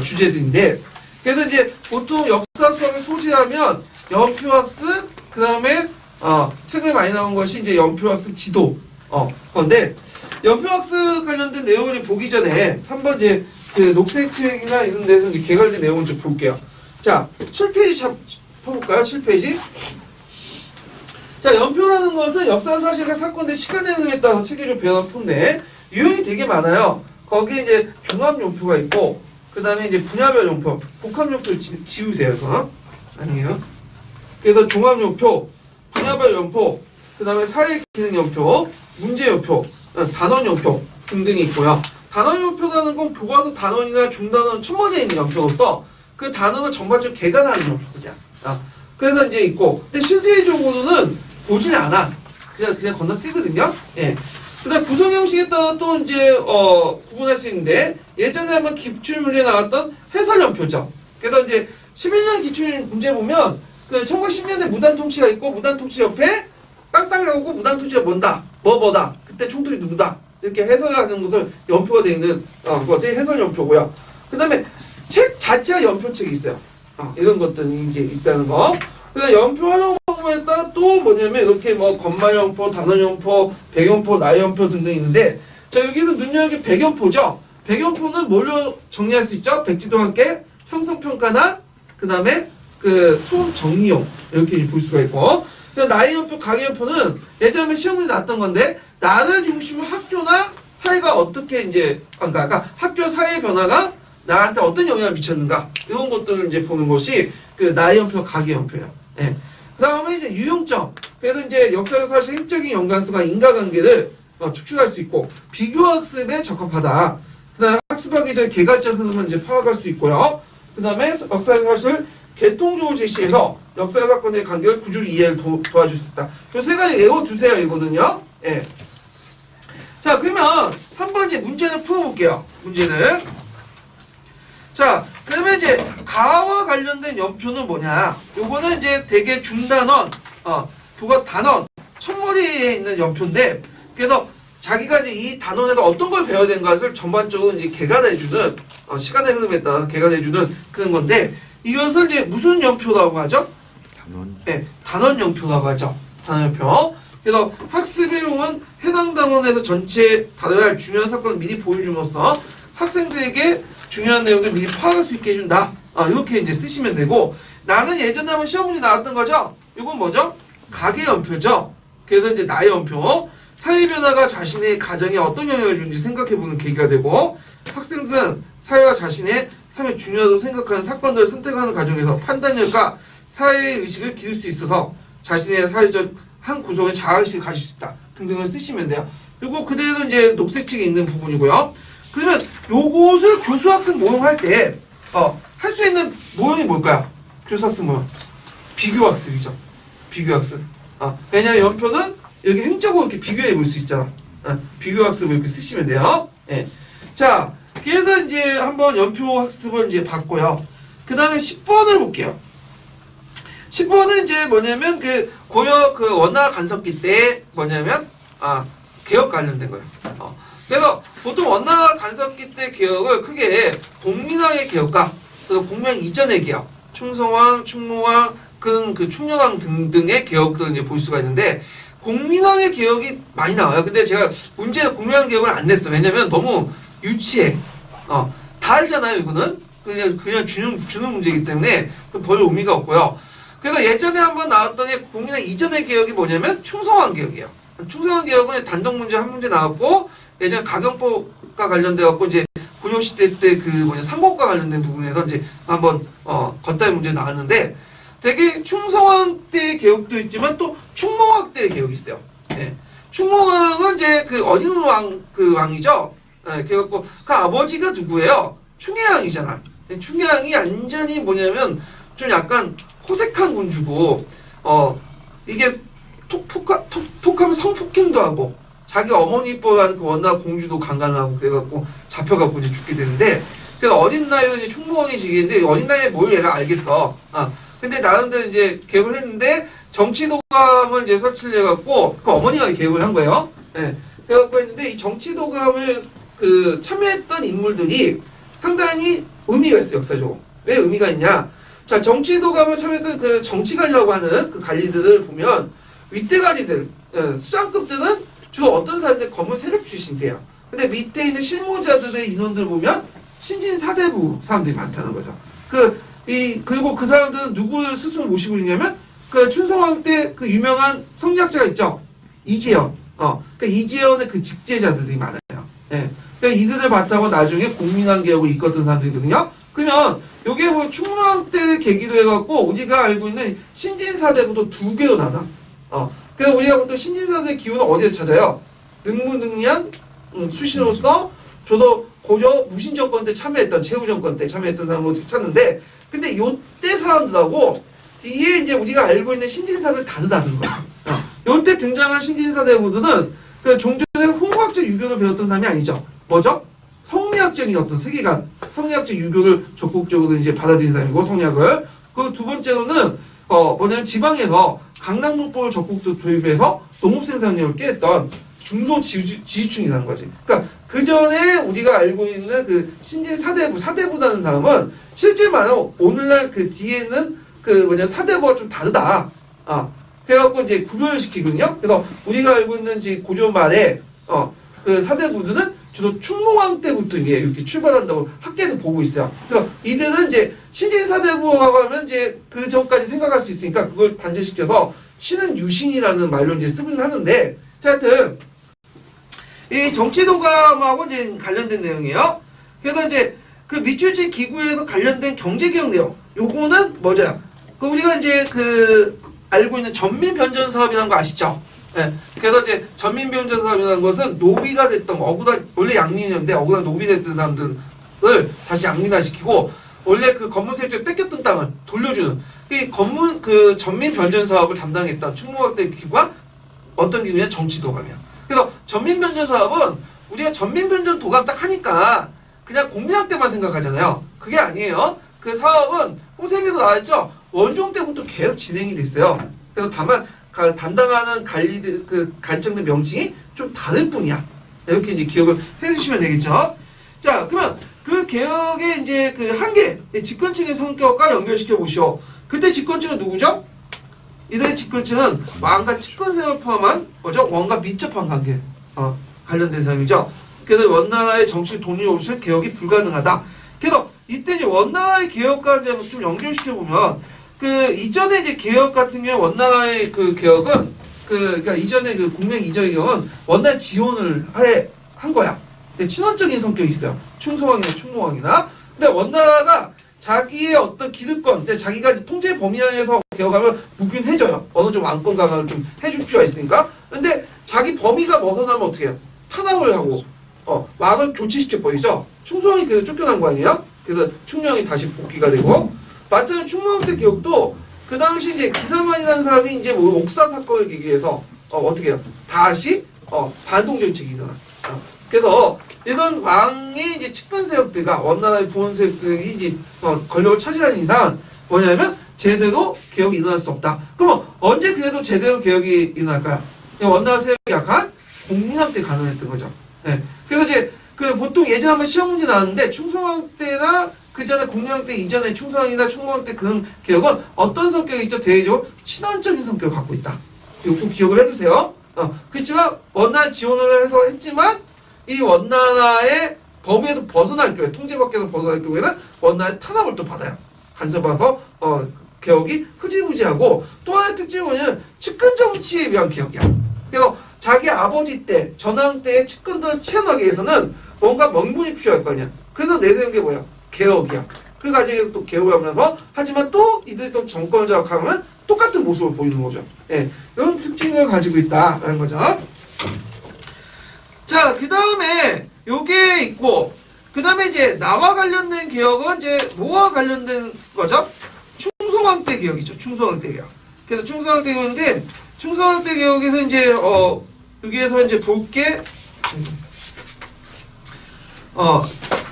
주제들인데, 그래서 이제 보통 역사 수업에 소지하면 연표학습, 그 다음에 최근에 많이 나온 것이 이제 연표학습 지도 건데, 연표학습 관련된 내용을 보기 전에 한번 이제 녹색책이나 이런 데서 이제 개괄된 내용을 좀 볼게요. 자, 7페이지 펴볼까요? 7페이지. 자, 연표라는 것은 역사 사실과 사건의 시간의 흐름에 따라서 체계적으로 변한 표인데 유형이 되게 많아요. 거기에 이제 종합연표가 있고 그 다음에 이제 분야별 연표, 복합연표 지우세요. 아니에요. 그래서 종합연표, 분야별 연표, 그 다음에 사회기능연표, 문제연표, 단원연표 등등이 있고요. 단원연표라는 건 교과서 단원이나 중단원 첨언에 있는 연표로서 그 단원을 전반적으로 개간하는 연표냐. 그래서 이제 있고, 근데 실제적으로는 보질 않아. 그냥 건너뛰거든요. 예. 그 다음 구성 형식에 따라 또 이제, 구분할 수 있는데, 예전에 한번 기출문제에 나왔던 해설연표죠. 그래서 이제 11년 기출 문제 보면, 1910년대 무단통치가 있고, 무단통치 옆에 땅땅이 오고 무단통치가 뭐다. 그때 총독이 누구다. 이렇게 해설하는 것을 연표가 되어 있는, 그것이 해설연표고요. 그 다음에 책 자체가 연표책이 있어요. 이런 것들이 이제 있다는 거. 그다음 연표 활용 방법에 따라 또 뭐냐면 이렇게 뭐 건말연표, 단원연표, 백연표, 나연표 등등 있는데 자 여기서 눈여겨볼 백연표죠. 백연표는 뭘로 정리할 수 있죠? 백지도 함께 형성평가나 그 다음에 그 수험 정리용 이렇게 볼 수가 있고 나연표, 가계연표는 예전에 시험문제 나왔던 건데 나를 중심으로 학교나 사회가 어떻게 이제 그러니까 학교 사회의 변화가 나한테 어떤 영향을 미쳤는가 이런 것들을 이제 보는 것이 그 나연표, 가계연표예요. 예. 그 다음에 이제 유형점. 그래서 이제 역사적 사실 핵적인 연관성과 인과관계를 추측할 수 있고 비교학습에 적합하다. 그 다음에 학습하기 전 개괄적 흐름을 이제 파악할 수 있고요. 그 다음에 역사적 사실 개통적으로 제시해서 역사적 사건의 관계를 구조를 이해를 도와줄 수 있다. 이 세 가지 외워두세요, 이거는요. 예. 자, 그러면 한번 이제 문제를 풀어볼게요. 문제를. 자, 그러면 이제 가와 관련된 연표는 뭐냐? 요거는 이제 대개 중단원, 교과 단원, 첫머리에 있는 연표인데, 그래서 자기가 이제 이 단원에서 어떤 걸 배워야 되는 것을 전반적으로 이제 개관해주는, 시간의 흐름에 따라 개관해주는 그런 건데, 이것을 이제 무슨 연표라고 하죠? 단원. 네, 단원 연표라고 하죠. 단원 연표. 그래서 학습의용은 해당 단원에서 전체 다뤄야 할 중요한 사건을 미리 보여줌으로써 학생들에게 중요한 내용을 미리 파악할 수 있게 해준다. 이렇게 이제 쓰시면 되고 나는 예전에 한번 시험 문제 나왔던 거죠. 이건 뭐죠? 가계연표죠. 그래서 이제 나의 연표. 사회 변화가 자신의 가정에 어떤 영향을 주는지 생각해보는 계기가 되고 학생들은 사회와 자신의 삶에 중요하다고 생각하는 사건들을 선택하는 과정에서 판단력과 사회의 의식을 기를 수 있어서 자신의 사회적 한 구성의 자아의식을 가질 수 있다. 등등을 쓰시면 돼요. 그리고 그대로 이제 녹색책에 있는 부분이고요. 그러면 요것을 교수학생 모형할 때 할 수 있는 모형이 뭘까요? 교수학생 모형. 비교학습이죠. 비교학습. 왜냐하면 연표는 여기 행적으로 이렇게 비교해 볼 수 있잖아. 비교학습을 이렇게 쓰시면 돼요. 예. 자, 그래서 이제 한번 연표 학습을 이제 봤고요. 그 다음에 10번을 볼게요. 10번은 이제 뭐냐면 그 고려 그 원나 간섭기 때 뭐냐면 개혁 관련된 거예요. 그래서 보통 원나 간섭기 때 개혁을 크게 공민왕의 개혁과 그 공명 이전의 개혁, 충성왕, 충무왕, 그 충렬왕 등등의 개혁들을 이제 볼 수가 있는데 공민왕의 개혁이 많이 나와요. 근데 제가 문제에 공민왕 개혁을 안 냈어. 왜냐면 너무 유치해. 다 알잖아요. 이거는 그냥 주는 문제이기 때문에 별 의미가 없고요. 그래서 예전에 한번 나왔던 게 공민왕 이전의 개혁이 뭐냐면 충성왕 개혁이에요. 충성왕 개혁은 단독 문제 한 문제 나왔고 예전에 가경법과 관련돼 갖고 이제 고려시대 때 그 삼법과 관련된 부분에서 이제 한번 겉다리 문제 나왔는데 되게 충성왕 때의 개혁도 있지만 또 충무왕 때의 개혁이 있어요. 예. 충무왕은 이제 그 어린 왕이죠. 예, 그래갖고 그 아버지가 누구예요? 충혜왕이잖아. 충혜왕이 완전히 뭐냐면 좀 약간 호색한 군주고 이게 톡하면 성폭행도 하고 자기 어머니 뻘한 그 원나 공주도 강간하고 그래갖고 잡혀갖고 이제 죽게 되는데 그래서 어린 나이에 이제 충무왕이 지겠는데 어린 나이에 뭘 얘가 알겠어. 근데 나름대로 이제 개혁을 했는데 정치도감을 이제 설치를 해갖고 그 어머니가 개혁을 한 거예요. 예. 그래갖고 했는데 이 정치도감을 그 참여했던 인물들이 상당히 의미가 있어요, 역사적으로. 왜 의미가 있냐? 자, 정치도감을 참여했던 그 정치관이라고 하는 그 관리들을 보면 윗대 관리들, 수장급들은 주로 어떤 사람들 검은 세력 출신이에요. 근데 밑에 있는 실무자들의 인원들 보면 신진 사대부 사람들이 많다는 거죠. 그리고 그 사람들은 누구를 스스로 모시고 있냐면 그 춘성왕 때 그 유명한 성리학자가 있죠. 이재현. 그러니까 이재현의 그 직제자들이 많아요. 예. 그러니까 이들을 바탕으로 나중에 공민왕 개혁을 이끌었던 사람들이거든요. 그러면 여기에 뭐 충무왕 때 계기로 해갖고 우리가 알고 있는 신진사대부도 두 개로 나눠. 그래서 우리가 보통 신진사대의 기운은 어디서 찾아요? 능무능리한 수신으로서 저도 고려 무신정권 때 참여했던 최후정권 때 참여했던 사람으로 찾는데 근데 요때 사람들하고 뒤에 이제 우리가 알고 있는 신진사를 다르다는 거예요. 요때 등장한 신진사대부들은 그 종전의 홍학적 유교를 배웠던 사람이 아니죠. 뭐죠? 성리학적인 어떤 세계관, 성리학적 유교를 적극적으로 이제 받아들인 사람이고 성리학을. 그 두 번째로는 뭐냐면 지방에서 강남노법을 적극적으로 도입해서 농업 생산력을 깼던 중소 지주층이라는 거지. 그러니까 그 전에 우리가 알고 있는 그 신진 사대부라는 사람은 실제 말하면 오늘날 그 뒤에는 사대부가 좀 다르다. 그래갖고 이제 구별을 시키거든요. 그래서 우리가 알고 있는 고조 말에, 사대부들은 주로 충무왕 때부터 이제 이렇게 출발한다고 학계에서 보고 있어요. 그래서 이들은 이제 신진사대부라고 하면 이제 그 전까지 생각할 수 있으니까 그걸 단죄시켜서 신은 유신이라는 말로 이제 쓰긴 하는데, 자, 하여튼, 이 정치도감하고 이제 관련된 내용이에요. 그래서 이제 그 미추홀진 기구에서 관련된 경제개혁 내용, 요거는 뭐죠? 우리가 이제 알고 있는 전민변전 사업이라는 거 아시죠? 예. 그래서 이제 전민변전 사업이라는 것은 노비가 됐던 원래 양민이었는데 억울하게 노비 됐던 사람들을 다시 양민화시키고 원래 그 건문세력에 뺏겼던 땅을 돌려주는 전민변전 사업을 담당했던 충무학대 기구가 어떤 기구냐? 정치도감이야. 그래서 전민변전 사업은 우리가 전민변전 도감 딱 하니까 그냥 공민학 때만 생각하잖아요. 그게 아니에요. 그 사업은 호세비도 나왔죠. 원종 때부터 계속 진행이 됐어요. 그래서 다만 담당하는 간청된 명칭이 좀 다를 뿐이야. 이렇게 이제 기억을 해주시면 되겠죠. 자, 그러면 그 개혁의 이제 한계, 집권층의 성격과 연결시켜 보시오. 그때 집권층은 누구죠? 이들의 집권층은 왕과 측근세를 포함한 뭐죠? 왕과 밀접한 관계 관련된 사람이죠. 그래서 원나라의 정치 돈이 없을 개혁이 불가능하다. 그래서 이때 이제 원나라의 개혁과 이제 좀 연결시켜 보면 이전에 이제 개혁 같은 경우 원나라의 개혁은 그러니까 이전에 국명 이전의 경우는 원나라 지원을 한 거야. 친원적인 성격이 있어요. 충소왕이나 충무왕이나. 근데 원나라가 자기의 어떤 기득권, 자기가 이제 통제 범위 안에서 개혁하면 묵인해줘요. 어느 정도 왕권 강화를 좀 해줄 필요가 있으니까. 근데 자기 범위가 벗어나면 어떻게 해요? 탄압을 하고 왕을 교체시켜 버리죠. 충소왕이 그래서 쫓겨난 거 아니에요? 그래서 충령이 다시 복귀가 되고, 마찬가지로 충무왕 때 기억도 그 당시 이제 기사만이라는 사람이 이제 옥사 사건을 계기해서 어떻게 해요? 다시 반동 정책이 일어나. 그래서 이런 왕의 이제 측근 세력들과 원나라의 부원 세력들이 이제 권력을 차지하는 이상 뭐냐면 제대로 개혁이 일어날 수 없다. 그럼 언제 그래도 제대로 개혁이 일어날까요? 원나라 세력이 약한 공민왕 때 가능했던 거죠. 네. 그래서 이제 보통 예전에 한번 시험 문제 나왔는데 충성왕 때나 그 전에 공민왕 때 이전에 충성왕이나 충무왕 때 그런 개혁은 어떤 성격이 있죠? 대외적으로 친원적인 성격을 갖고 있다. 이거 꼭 기억을 해주세요. 그렇지만 원나라 지원을 해서 했지만 이 원나라의 범위에서 벗어날 경우에 통제 밖에서 벗어날 경우에는 원나라의 탄압을 또 받아요. 간섭해서 개혁이 흐지부지하고 또 하나의 특징은 뭐냐면 측근 정치에 위한 개혁이야. 그래서 자기 아버지 때 전왕 때의 측근들을 채용하기 위해서는 뭔가 명분이 필요할 거 아니야. 그래서 내세운 게 뭐야? 개혁이야. 그 과정에서 또 개혁을 하면서 하지만 또 이들이 또 정권을 장악하면 똑같은 모습을 보이는 거죠. 예, 이런 특징을 가지고 있다라는 거죠. 자, 그 다음에 요게 있고, 그 다음에 이제 나와 관련된 개혁은 이제 뭐와 관련된 거죠? 충성왕 때 개혁이죠. 충성왕 때 개혁. 그래서 충성왕 때 개혁인데, 충성왕 때 개혁에서 이제 여기에서 이제 볼게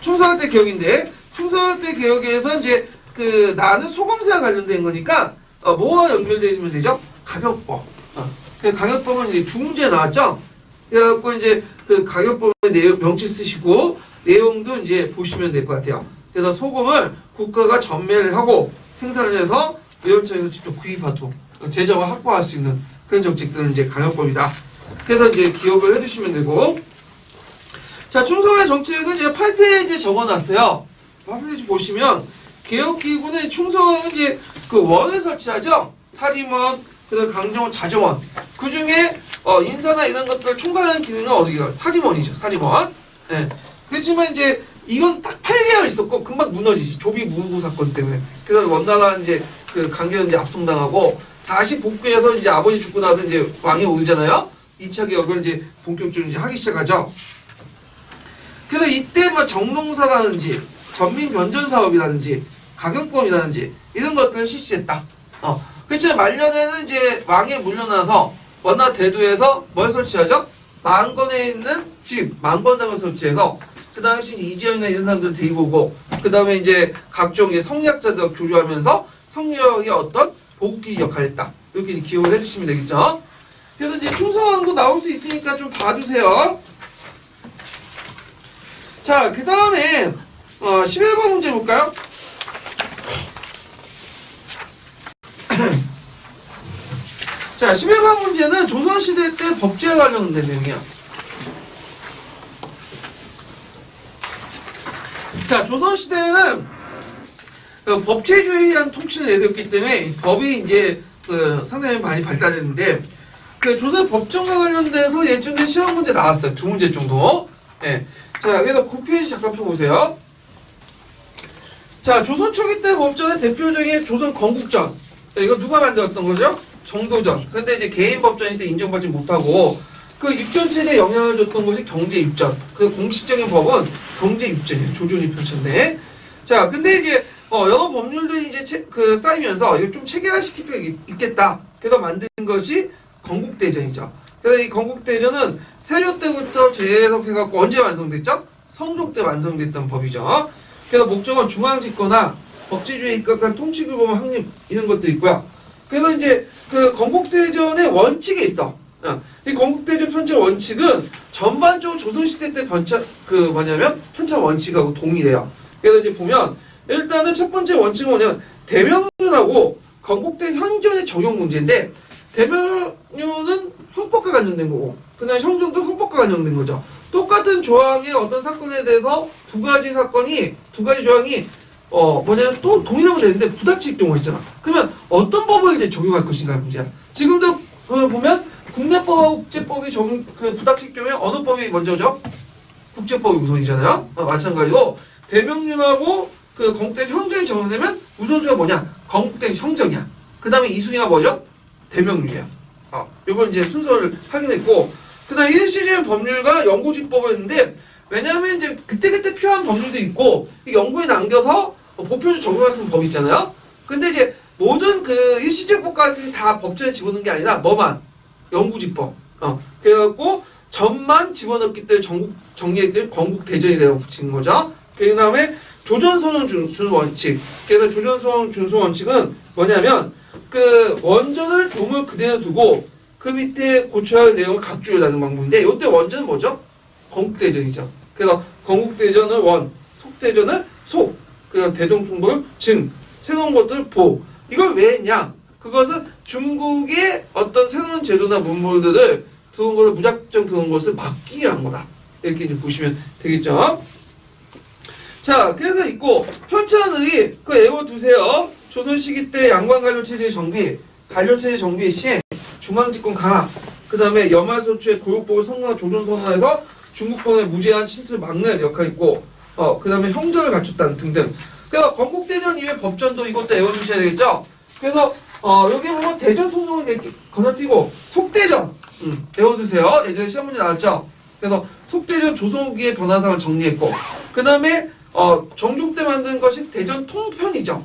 충성왕 때 개혁인데, 충성왕 때 개혁에서 이제 나는 소검사와 관련된 거니까 뭐와 연결되어 있으면 되죠? 가격법. 그 가격법은 이제 두 문제 나왔죠? 그래갖고 이제 가격법의 명치 쓰시고 내용도 이제 보시면 될 것 같아요. 그래서 소금을 국가가 전매를 하고 생산을 해서 외월처에서 직접 구입하도록 제조와 확보할 수 있는 그런 정책들은 이제 가격법이다. 그래서 이제 기억을 해두시면 되고, 자, 충성의 정책은 제가 8페이지에 적어놨어요. 8페이지 보시면 개혁기구는 충성은 이제 원을 설치하죠. 사림원, 그다음 강정원, 자정원. 그 중에 인사나 이런 것들을 총괄하는 기능은 어디가? 사림원이죠. 사림원. 네. 그렇지만 이제 이건 딱 8개월 있었고 금방 무너지지. 조비 무구 사건 때문에. 그래서 원나라 이제 강제로 이제 압송당하고 다시 복귀해서 이제 아버지 죽고 나서 이제 왕이 오잖아요. 2차 개혁을 이제 본격적으로 이제 하기 시작하죠. 그래서 이때 뭐 정농사라든지 전민변전 사업이라든지 가격법이라든지 이런 것들을 실시했다. 그렇지만 말년에는 이제 왕에 물려나서 원나라 대도에서 뭘 설치하죠? 만건에 있는 집, 만건당을 설치해서 그 당시 이재현이나 이런 사람들 데리고 오고 그 다음에 이제 각종 이제 성리학자들과 교류하면서 성리학의 어떤 복귀 역할을 했다. 이렇게 기억을 해주시면 되겠죠? 그래서 이제 충성왕도 나올 수 있으니까 좀 봐주세요. 자, 그 다음에 11번 문제 볼까요? 자, 11번 문제는 조선시대 때 법제와 관련된 내용이야. 자, 조선시대에는 법제주의한 통치를 내세웠기 때문에 법이 이제 상당히 많이 발달했는데 그 조선 법정과 관련돼서 예전에 시험 문제 나왔어요. 2문제 정도. 예. 자, 그래서 9페이지 잠깐 펴보세요. 자, 조선 초기 때 법전의 대표적인 조선 건국전. 이거 누가 만들었던 거죠? 정도전. 근데 이제 개인 법전일 때 인정받지 못하고 그 육전체제에 영향을 줬던 것이 경제육전. 그 공식적인 법은 경제육전이에요. 조선이 펼쳤네. 자, 근데 이제 여러 법률들이 이제 쌓이면서 이거 좀 체계화시킬 필요가 있겠다. 그래서 만든 것이 건국대전이죠. 그래서 이 건국대전은 세조 때부터 재해석해갖고 언제 완성됐죠? 성종 때 완성됐던 법이죠. 그래서 목적은 중앙집권화, 법치주의에 입각한 통치규범 확립 이런 것도 있고요. 그래서 이제 그 건국대전의 원칙이 있어. 이 건국대전 편찬 원칙은 전반적으로 조선시대 때 편찬 편찬 원칙하고 동일해요. 그래서 이제 보면 일단은 첫 번째 원칙은 뭐냐면 대명륜하고 건국대 현전의 적용 문제인데 대명륜은 형법과 관련된 거고 그다음에 형전도 형법과 관련된 거죠. 똑같은 조항의 어떤 사건에 대해서 두 가지 조항이 뭐냐면 또 동일하면 되는데 부닥칠 경우가 있잖아. 그러면 어떤 법을 이제 적용할 것인가 문제야. 지금도 보면 국내법하고 국제법이 부닥칠 경우에 어느 법이 먼저죠? 국제법이 우선이잖아요. 마찬가지로 대명륜하고 그 건국대 형전이 적용되면 우선순위가 뭐냐? 건국대 형정이야. 그 다음에 2순위가 뭐죠? 대명륜이야. 이걸 이제 순서를 확인했고, 그 다음에 1시리의 법률과 연구집법이었는데, 왜냐하면 이제 그때그때 필요한 법률도 있고, 연구에 남겨서 보편적으로 적용할 수 있는 법이 있잖아요? 근데 이제 모든 그 1시제법까지 다 법전에 집어넣은 게 아니라, 뭐만? 연구집법. 그래갖고, 전만 집어넣기 때문에 정리했기 건국대전이 되어 붙인 거죠. 그 다음에 조전선언 준수 원칙. 그래서 조전선언 준수 원칙은 뭐냐면 그 원전을 조물 그대로 두고 그 밑에 고쳐야 할 내용을 각주하는 방법인데 이때 원전은 뭐죠? 건국대전이죠. 그래서 건국대전을 원, 속대전을 속, 그다음 대동통보를 증, 새로운 것들 보. 이걸 왜 했냐? 그것은 중국의 어떤 새로운 제도나 문물들을 들어온 것을 무작정 들어온 것을 막기 위한 거다. 이렇게 이제 보시면 되겠죠. 자, 그래서 있고 편찬의 외워두세요. 조선 시기 때 양관 관료체제 정비, 관료체제 정비 시행, 중앙집권 강화, 그 다음에 여말소추의 고육법을 성공한 조선선언에서 중국권의 무제한 침투를 막는 역할이 있고, 그 다음에 형전을 갖췄다는 등등. 그래서 건국대전 이후에 법전도 이것도 외워두셔야 되겠죠. 그래서 여기 보면 대전 소송을 이렇게 건너뛰고 속대전 외워두세요. 예전에 시험 문제 나왔죠. 그래서 속대전 조선 후기의 변화상을 정리했고, 그 다음에 정종 때 만든 것이 대전 통편이죠.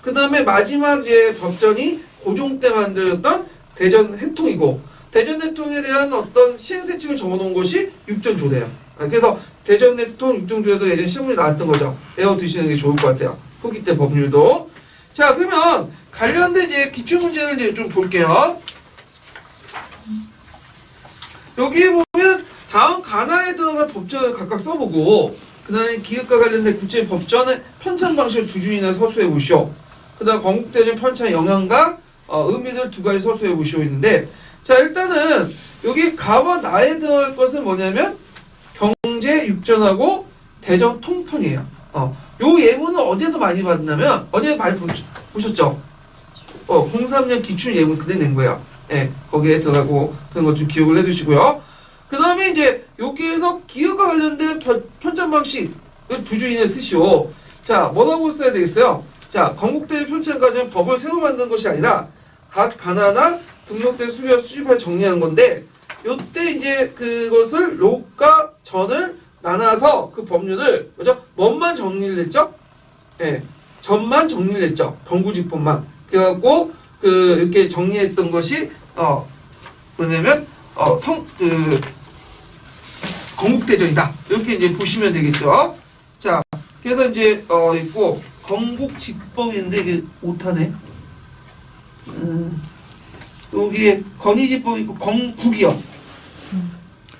그 다음에 마지막 이제 법전이 고종 때 만들었던 대전 해통이고, 대전 해통에 대한 어떤 시행세칙을 적어놓은 것이 육전조례예요. 그래서 대전 해통, 육전조례도 예전 시험문에 나왔던 거죠. 외워두시는 게 좋을 것 같아요. 후기 때 법률도. 자, 그러면 관련된 이제 기출문제를 이제 좀 볼게요. 여기 보면 다음 가나에 들어갈 법전을 각각 써보고, 그 다음에 기획과 관련된 국제 법전의 편찬 방식을 두 줄이나 서술해 보시오. 그 다음 건국대전 편찬 영향과 의미를 두 가지 서술해 보시오 있는데, 자, 일단은 여기 가와 나에 들어갈 것은 뭐냐면 경제 육전하고 대전 통편이에요. 요 예문은 어디에서 많이 봤냐면 어디에 많이 보셨죠? 03년 기출 예문 그대 낸 거야. 예, 거기에 들어가고 그런 것 좀 기억을 해두시고요. 그 다음에 이제 여기에서 기업과 관련된 편찬 방식 두 줄이나 쓰시오. 자, 뭐라고 써야 되겠어요? 자, 건국대 편찬까지는 법을 새로 만든 것이 아니라 각 가나나 등록된 수리와 수집할 정리한 건데, 요때 이제 그것을 록과 전을 나눠서 그 법률을 뭐죠? 뭔만 정리를 했죠? 예, 전만 정리를 했죠. 경구집법만. 그래갖고 이렇게 정리했던 것이 뭐냐면 건국대전이다. 이렇게 이제 보시면 되겠죠. 자, 그래서 이제 있고 건국집법인데 이게 오타네. 여기에 건의집법 있고 건국이요.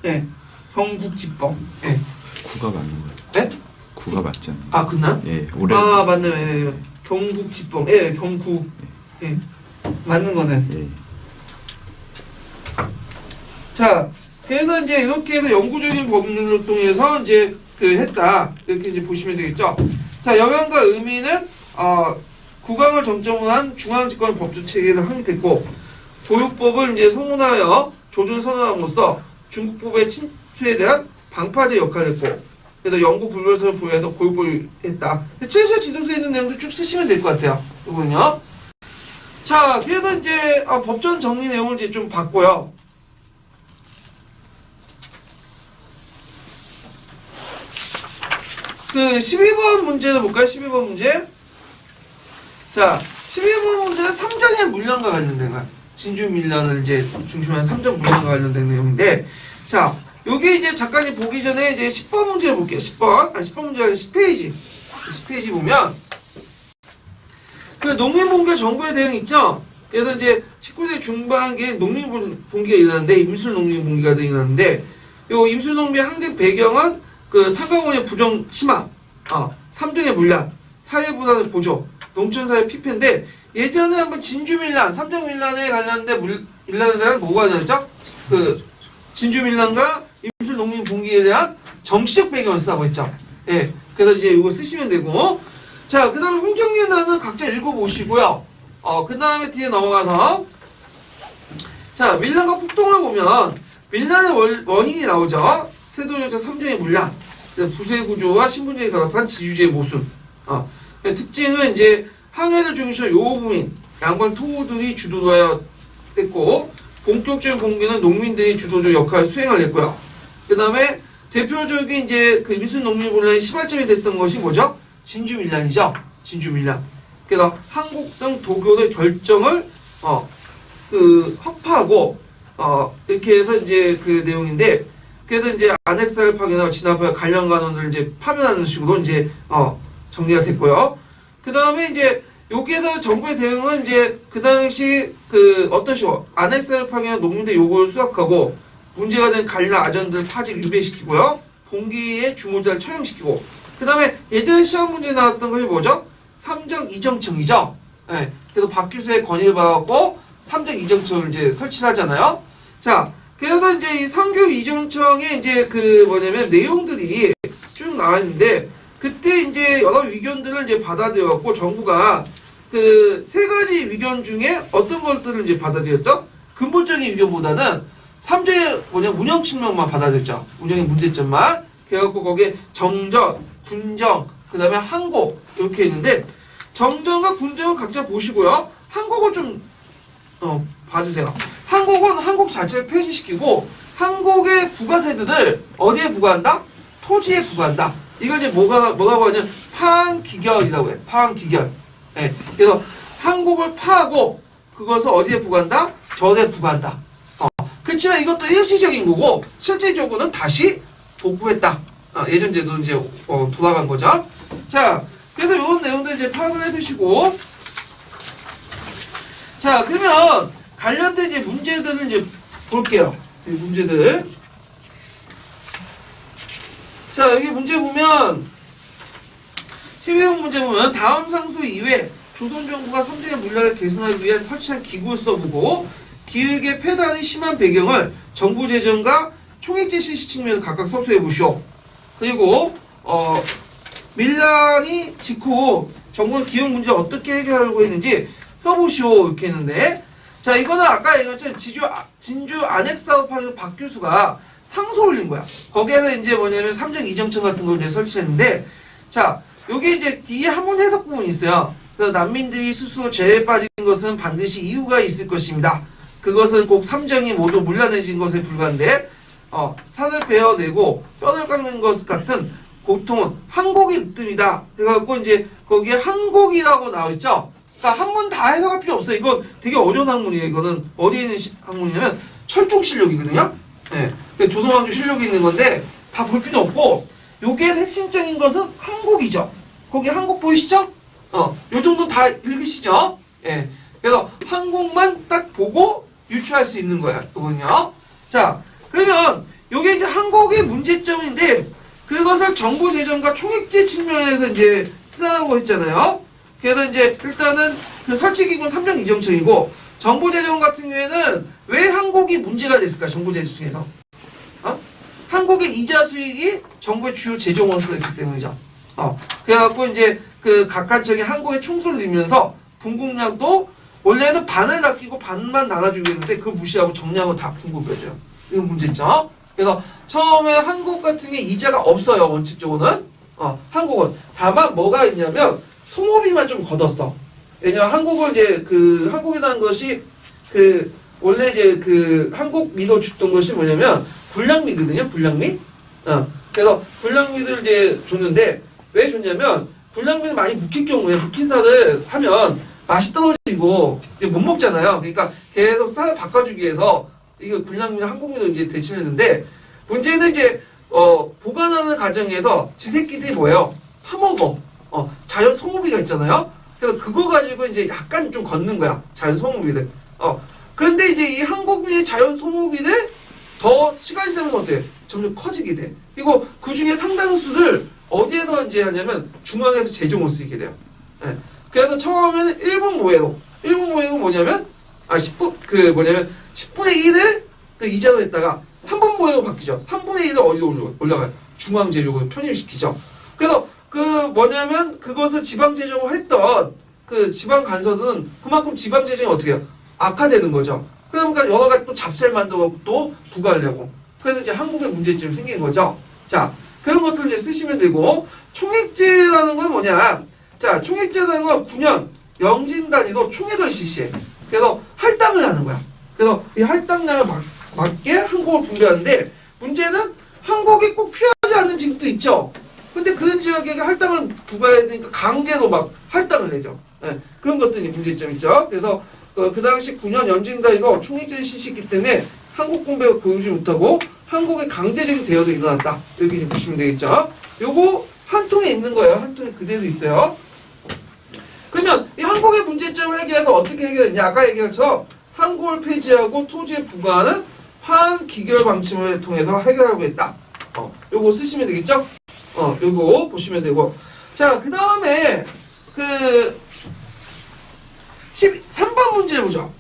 예, 건국집법. 예. 구가 맞는 거예요. 네? 구가 맞지 않나요? 아, 그나? 예, 올해. 아, 맞네. 경국집법. 예, 경국. 예, 맞는 거는. 예. 자, 그래서 이제 이렇게 해서 영구적인 법률을 통해서 이제 했다. 이렇게 이제 보시면 되겠죠. 자, 영향과 의미는, 국왕을 정점으로 한 중앙집권 법조 체계를 확립했고, 보육법을 이제 성문하여 조준 선언함으로써 중국법의 침투에 대한 방파제 역할을 했고, 그래서 영구 불별선을 보유해서 보육법을 했다. 최소 지도서에 있는 내용도 쭉 쓰시면 될 것 같아요. 이거는요. 자, 그래서 이제, 법전 정리 내용을 이제 좀 봤고요. 그 12번 문제를 볼까요? 12번 문제. 자, 12번 문제는 삼정의 물량과 관련된 거야. 진주 밀란을 이제 중심으로 한 삼정 물량과 관련된 내용인데, 자, 요게 이제 작가님 보기 전에 이제 10번 문제 볼게요. 10번. 10번 문제가 10페이지. 10페이지 보면, 그 농민봉계 정부의 대응 있죠? 그래서 이제 19세 중반기에 농민봉기가 일어났는데, 임술 농민봉기가 일어났는데, 요 임술 농민의 항쟁 배경은 그 탄광원의 부정 심화, 삼정의 물량, 사회분란의 보조, 농촌사회 피폐인데 예전에 한번 진주밀란, 삼정밀란에 관련된 밀란에 대한 뭐가 되었죠? 그 진주밀란과 임술농민봉기에 대한 정치적 배경을 쓰라고 했죠. 예, 그래서 이제 이거 쓰시면 되고, 자, 그 다음에 홍정리나는 각자 읽어보시고요. 그 다음에 뒤에 넘어가서, 자, 밀란과 폭동을 보면 밀란의 원인이 나오죠. 세도정책 삼정의 물량, 부세구조와 신분제에 결합한 지주제의 모순. 특징은 이제 항해를 중심으로 요구민, 양반 토호들이 주도하여 했고, 본격적인 봉기는 농민들이 주도적 역할을 수행을 했고요. 그 다음에 대표적인 이제 그 임순 농민분란의 시발점이 됐던 것이 뭐죠? 진주밀란이죠. 진주밀란. 그래서 한국 등 도교의 결정을 확파하고 이렇게 해서 이제 그 내용인데, 그래서 이제 안핵사를 파견하고 진압하여 관련 간원을 이제 파면하는 식으로 이제 정리가 됐고요. 그 다음에 이제 여기에서 정부의 대응은 이제 그 당시 그 어떤 식으로 안핵사를 파견한 농민들 요구를 수락하고 문제가 된 관련 아전들을 파직 유배시키고요. 봉기의 주모자를 처형시키고, 그 다음에 예전에 시험 문제에 나왔던 것이 뭐죠? 삼정 이정청이죠. 네. 그래서 박 교수의 건의를 받았고 삼정 이정청을 이제 설치를 하잖아요. 자, 그래서 이제 이 삼교 이정청의 이제 그 뭐냐면 내용들이 쭉 나와 있는데, 그때 이제 여러 위견들을 이제 받아들여갖고 정부가 그 세 가지 위견 중에 어떤 것들을 이제 받아들였죠? 근본적인 위견보다는 삼정의 운영 측면만 받아들였죠. 운영의 문제점만. 그래갖고 거기에 정전, 군정, 그 다음에 항곡 이렇게 있는데, 정전과 군정은 각자 보시고요. 항곡을 좀 봐주세요. 항곡은 항곡 자체를 폐지시키고 항곡의 부가세들을 어디에 부과한다? 토지에 부과한다. 이걸 이제 뭐라고 하냐면 파항기결이라고 해요. 파항기결. 예. 그래서 항곡을 파하고 그것을 어디에 부과한다? 전에 부과한다. 그렇지만 이것도 일시적인 거고 실질적으로는 다시 복구했다. 예전 제도 이제 돌아간 거죠. 자, 그래서 이런 내용들 이제 파악을 해두시고, 자, 그러면 관련된 이제 문제들을 이제 볼게요. 이 문제들. 자, 여기 문제 보면 12번 문제 보면 다음 상수 이외 조선 정부가 삼정의 물량을 개선하기 위한 설치한 기구를 써보고 기획의 폐단이 심한 배경을 정부 재정과 총액제 실시 측면에서 각각 서술해 보시오. 그리고 밀란이 직후 정부는 기획 문제를 어떻게 해결하려고 했는지 써보시오 이렇게 했는데, 자, 이거는 아까 얘기했죠. 진주 안핵사업하는 박 교수가 상소 올린 거야. 거기에서 이제 뭐냐면 삼정 이정청 같은 걸 이제 설치했는데, 자, 여기 이제 뒤에 한문 해석 부분이 있어요. 그래서 난민들이 스스로 죄에 빠진 것은 반드시 이유가 있을 것입니다. 그것은 꼭 삼정이 모두 물려내진 것에 불과한데, 산을 베어내고 뼈를 깎는 것 같은 고통은 항곡이 으뜸이다. 그래갖고 이제 거기에 항곡이라고 나와있죠. 그러니까 한문 다 해석할 필요 없어요. 이건 되게 어려운 학문이에요. 이거는 어디에 있는 학문이냐면 철종실록이거든요. 네. 조선왕조 실록이 있는 건데 다 볼 필요 없고, 요게 핵심적인 것은 항곡이죠. 거기 항곡 보이시죠? 요 정도 다 읽으시죠? 예. 그래서 항곡만 딱 보고 유추할 수 있는 거야. 이거는요. 자, 그러면 요게 이제 항곡의 문제점인데, 그것을 정부 재정과 총액제 측면에서 이제 쓰라고 했잖아요. 그래서 이제 일단은 그 설치기구는 삼정 이정청이고 정보재정 같은 경우에는 왜 한국이 문제가 됐을까? 정보재정 중에서. 한국의 이자 수익이 정부의 주요 재정 원수였기 때문이죠. 그래갖고 이제 그 각간적인 한국의 총수를 이루면서 분공량도 원래는 반을 낚이고 반만 나눠주고 있는데 그걸 무시하고 정량은 다 분급해줘요. 이건 문제죠. 그래서 처음에 한국 같은 게 이자가 없어요. 원칙적으로는. 한국은. 다만 뭐가 있냐면 소모비만 좀 걷었어. 왜냐면 한국을 이제 그 한국이라는 것이 그 원래 이제 그 한국 미도 줬던 것이 뭐냐면 불량미거든요. 불량미. 그래서 불량미들 이제 줬는데 왜 줬냐면 불량미는 많이 묵힐 경우에 묵힌 쌀을 하면 맛이 떨어지고 이제 못 먹잖아요. 그러니까 계속 쌀을 바꿔주기 위해서 이거 불량미는 한국미도 이제 대체했는데 문제는 이제 보관하는 과정에서 지새끼들이 뭐예요? 파먹어. 자연 소모비가 있잖아요. 그래서 그거 가지고 이제 약간 좀 걷는 거야. 자연 소모비들. 그런데 이제 이 한국민의 자연 소모비들 더 시간이 지나면서 어때? 점점 커지게 돼. 그리고 그 중에 상당수를 어디에서 이제 하냐면 중앙에서 재정을 쓰게 돼요. 예. 그래서 처음에는 1분 모회로. 1분 모회는 뭐냐면 10분의 1을 그 이자로 했다가 3분 모회로 바뀌죠. 3분의 1을 어디로 올라가요? 중앙 재정으로 편입시키죠. 그래서 그 뭐냐면 그것을 지방 재정을 했던 그 지방 간서는 그만큼 지방 재정이 어떻게 해요? 악화되는 거죠. 그러니까 여러 가지 또 잡셀만도 또 부과하려고. 그래서 이제 한국의 문제점이 생긴 거죠. 자, 그런 것들 이제 쓰시면 되고, 총액제라는 건 뭐냐? 자, 총액제라는 건 9년 영진 단위로 총액을 실시해. 그래서 할당을 하는 거야. 그래서 이 할당량을 맞게 한국을 분배하는데, 문제는 한국이 꼭 필요하지 않는 지역도 있죠. 근데 그런 지역에게 할당을 부과해야 되니까 강제로 막 할당을 내죠. 예, 그런 것들이 문제점 있죠. 그래서 그 당시 9년 연진단위로 총액제를 실시했기 때문에 한국 공백을 보여주지 못하고 한국의 강제적인 대여도 일어났다. 여기 좀 보시면 되겠죠. 요거 한 통에 있는 거예요. 한 통에 그대로 있어요. 그러면 이 한국의 문제점을 해결해서 어떻게 해결했냐? 아까 얘기한 것처럼 한국을 폐지하고 토지에 부과하는 화한 기결 방침을 통해서 해결하고 있다. 요거 쓰시면 되겠죠? 요거 보시면 되고. 자, 그 다음에 그 13번 문제 보죠.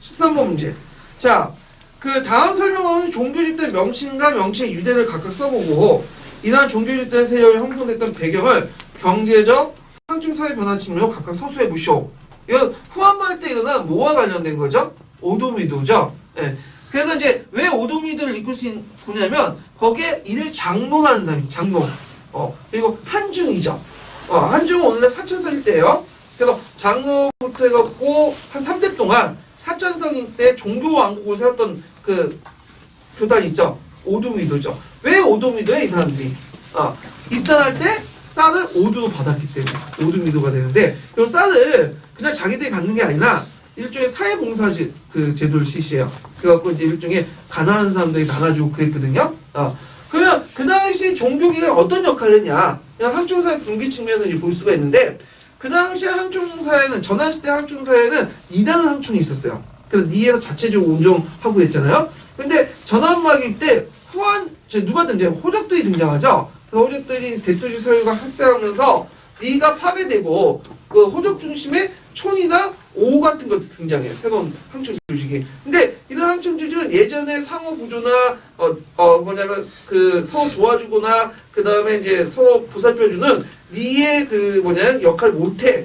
13번 문제. 자, 그 다음 설명은 종교집단 명칭과 명칭의 유대를 각각 써보고 이러한 종교집단 세력이 형성됐던 배경을 경제적, 상층사회 변화 측면으로 각각 서술해 보시오. 이건 후한말 때 일어난 뭐와 관련된 거죠? 오도미도죠. 예. 그래서 이제 왜 오도미도를 이끌 수 있냐면 거기에 이들 장로라는 사람이 장로. 그리고 한중이죠. 한중은 오늘날 사천성일 때예요. 그래서 장로부터 해갖고 한 3대 동안 사천성일 때 종교 왕국을 세웠던 그 교단 있죠. 오도미도죠. 왜 오도미도에 이 사람들이? 입단할 때 쌀을 오도로 받았기 때문에 오도미도가 되는데 그 쌀을 그냥 자기들이 갖는 게 아니라 일종의 사회봉사제 그 제도를 실시해요. 그래갖고 이제 일종의 가난한 사람들이 나눠주고 그랬거든요. 그러면 그 당시 종교기관이 어떤 역할을 했냐? 그냥 한중사회 분기 측면에서 이제 볼 수가 있는데 그 당시에 한중사회는 전환시대 한중사회는 2단은 항촌이 있었어요. 그래서 니에서 자체적으로 운영하고 했잖아요. 근데 전환막일 때 후한 누가 등장? 호적들이 등장하죠. 그래서 호적들이 대토지 사회가 확대하면서 니가 파괴되고 그 호적 중심의 촌이나 오 같은 것도 등장해요. 새로운 항촌 조직이. 근데 이런 항촌 조직은 예전에 상호 구조나 뭐냐면 그 서로 도와주거나 그 다음에 이제 서로 보살펴주는 니의 그 역할 못해.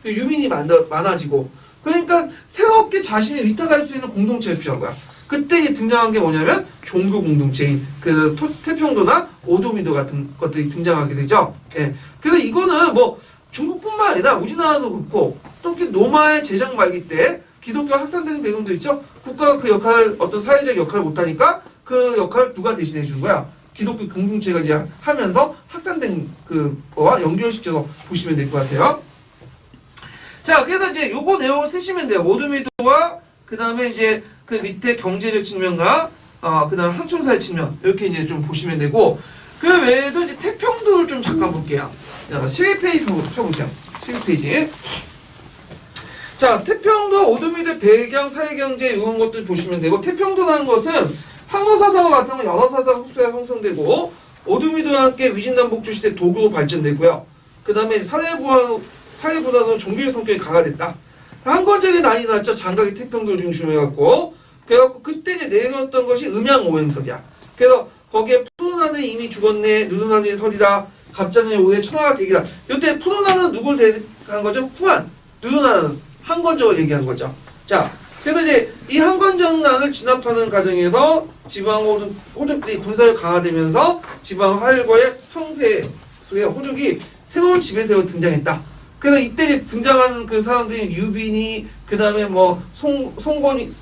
유민이 많아지고. 그러니까 새롭게 자신이 위탁할 수 있는 공동체가 필요한 거야. 그때 이제 등장한 게 뭐냐면 종교 공동체인 그 태평도나 오도미도 같은 것들이 등장하게 되죠. 예. 그래서 이거는 뭐 중국뿐만 아니라 우리나라도 그렇고 또 노마의 제정 말기 때 기독교 확산되는 배경도 있죠. 국가가 그 역할 어떤 사회적 역할을 못하니까 그 역할을 누가 대신해 준 거야? 기독교 공동체가 이제 하면서 확산된 그거와 연결시켜서 보시면 될 것 같아요. 자, 그래서 이제 요거 내용을 쓰시면 돼요. 오도미도와 그 다음에 이제 그 밑에 경제적 측면과 그 다음 항촌사회 측면 이렇게 이제 좀 보시면 되고 그 외에도 이제 태평도를 좀 잠깐 볼게요. 12페이지 펴보세요. 12페이지. 자, 태평도 오도미도 배경 사회경제 이런 것들 보시면 되고 보시면 것은 항로사상을 바탕으로 여러 사상 흡수가 형성되고 오도미도와 함께 위진남북조 시대 도구로 발전되고요. 그 다음에 사회보다도 종교의 성격이 강화됐다. 한건적이 난이 났죠. 장각이 태평도 중심해갖고. 그래갖고 그때 이제 내렸던 것이 음양오행설이야. 그래서 거기에 푸른하는 이미 죽었네, 누누나는 설이다, 갑자기 오해 천하가 되기다. 이때 푸른하는 누굴 대하는 거죠? 후한. 누누나는 한건적을 얘기한 거죠. 자, 그래서 이제 이 한건적난을 진압하는 과정에서 지방 호족들이 군사를 강화되면서 지방 활과의 형세 속에 호족이 새로운 지배세로 등장했다. 그래서 이때 이제 등장하는 그 사람들이 유빈이, 그 다음에 뭐 송건이니,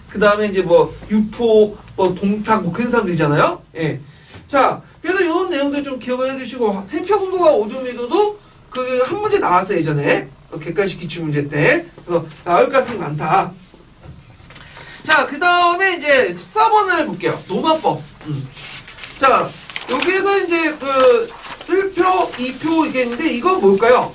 그 다음에 이제 뭐 유포, 뭐 동탁, 뭐 그런 사람들이잖아요. 예. 자, 그래서 이런 내용들 좀 기억을 해두시고, 태평도가 오두미도도 그 한 문제 나왔어요, 예전에. 객관식 기출문제 때. 그래서 나올 가능성이 많다. 자, 그 다음에 이제 14번을 볼게요. 노마법. 자, 여기에서 이제 그 1표, 2표 이게 있는데, 이건 뭘까요?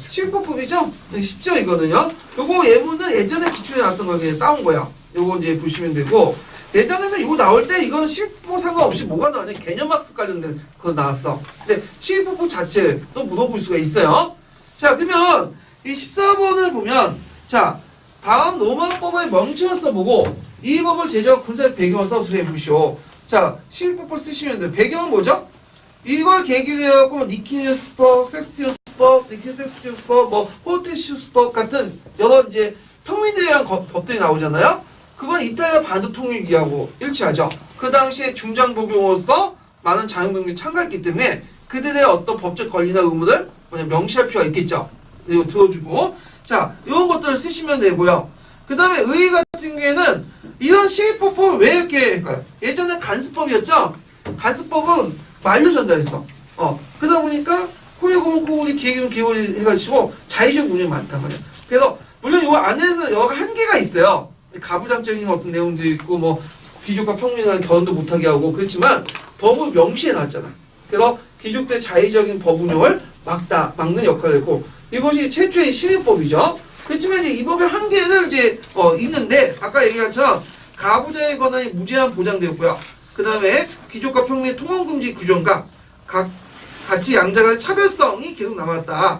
시위법법이죠? 쉽죠, 이거는요? 요거 예문은 예전에 기출에 나왔던 거 그냥 따온 거야. 요거 이제 보시면 되고, 예전에는 이거 나올 때 이거는 시위법 상관없이 뭐가 나오냐? 개념학습 관련된 그거 나왔어. 근데 시위법법 자체도 물어볼 수가 있어요. 자, 그러면 이 14번을 보면, 자, 다음 로마법의 명칭을 써보고, 이 법을 제정 군사의 배경을 써서 해보시오. 자, 시위법을 쓰시면 돼요. 배경은 뭐죠? 이걸 계기로 해갖고, 니키니우스법, 섹스티우스법, 니키섹스티우스법, 뭐, 호르테시우스법 같은 여러 이제 평민들에 대한 법들이 나오잖아요? 그건 이탈리아 반도 통일기하고 일치하죠. 그 당시에 중장보경으로서 많은 자영병들이 참가했기 때문에 그들의 어떤 법적 권리나 의무를 명시할 필요가 있겠죠. 이거 들어주고. 자, 이런 것들을 쓰시면 되고요. 그 다음에 의의 같은 경우에는 이런 시위법을 왜 이렇게 할까요? 예전에 간수법이었죠? 간수법은 말로 전달했어. 그러다 보니까 코에고문 코고리 기획이면 기획이 해가지고 자의적 운영이 많단 말이야. 그래서 물론 이 안에서 여러 한계가 있어요. 가부장적인 어떤 내용도 있고 뭐 귀족과 평민간 결혼도 못하게 하고 그렇지만 법을 명시해 놨잖아. 그래서 귀족들의 자의적인 법 운영을 막는 역할을 했고 이것이 최초의 시민법이죠. 그렇지만 이제 이 법의 한계는 이제 있는데 아까 얘기한 것처럼 가부장의 권한이 무제한 보장되었고요. 그 다음에 귀족과 평민의 통혼 금지 규정과 같이 양자 간의 차별성이 계속 남았다.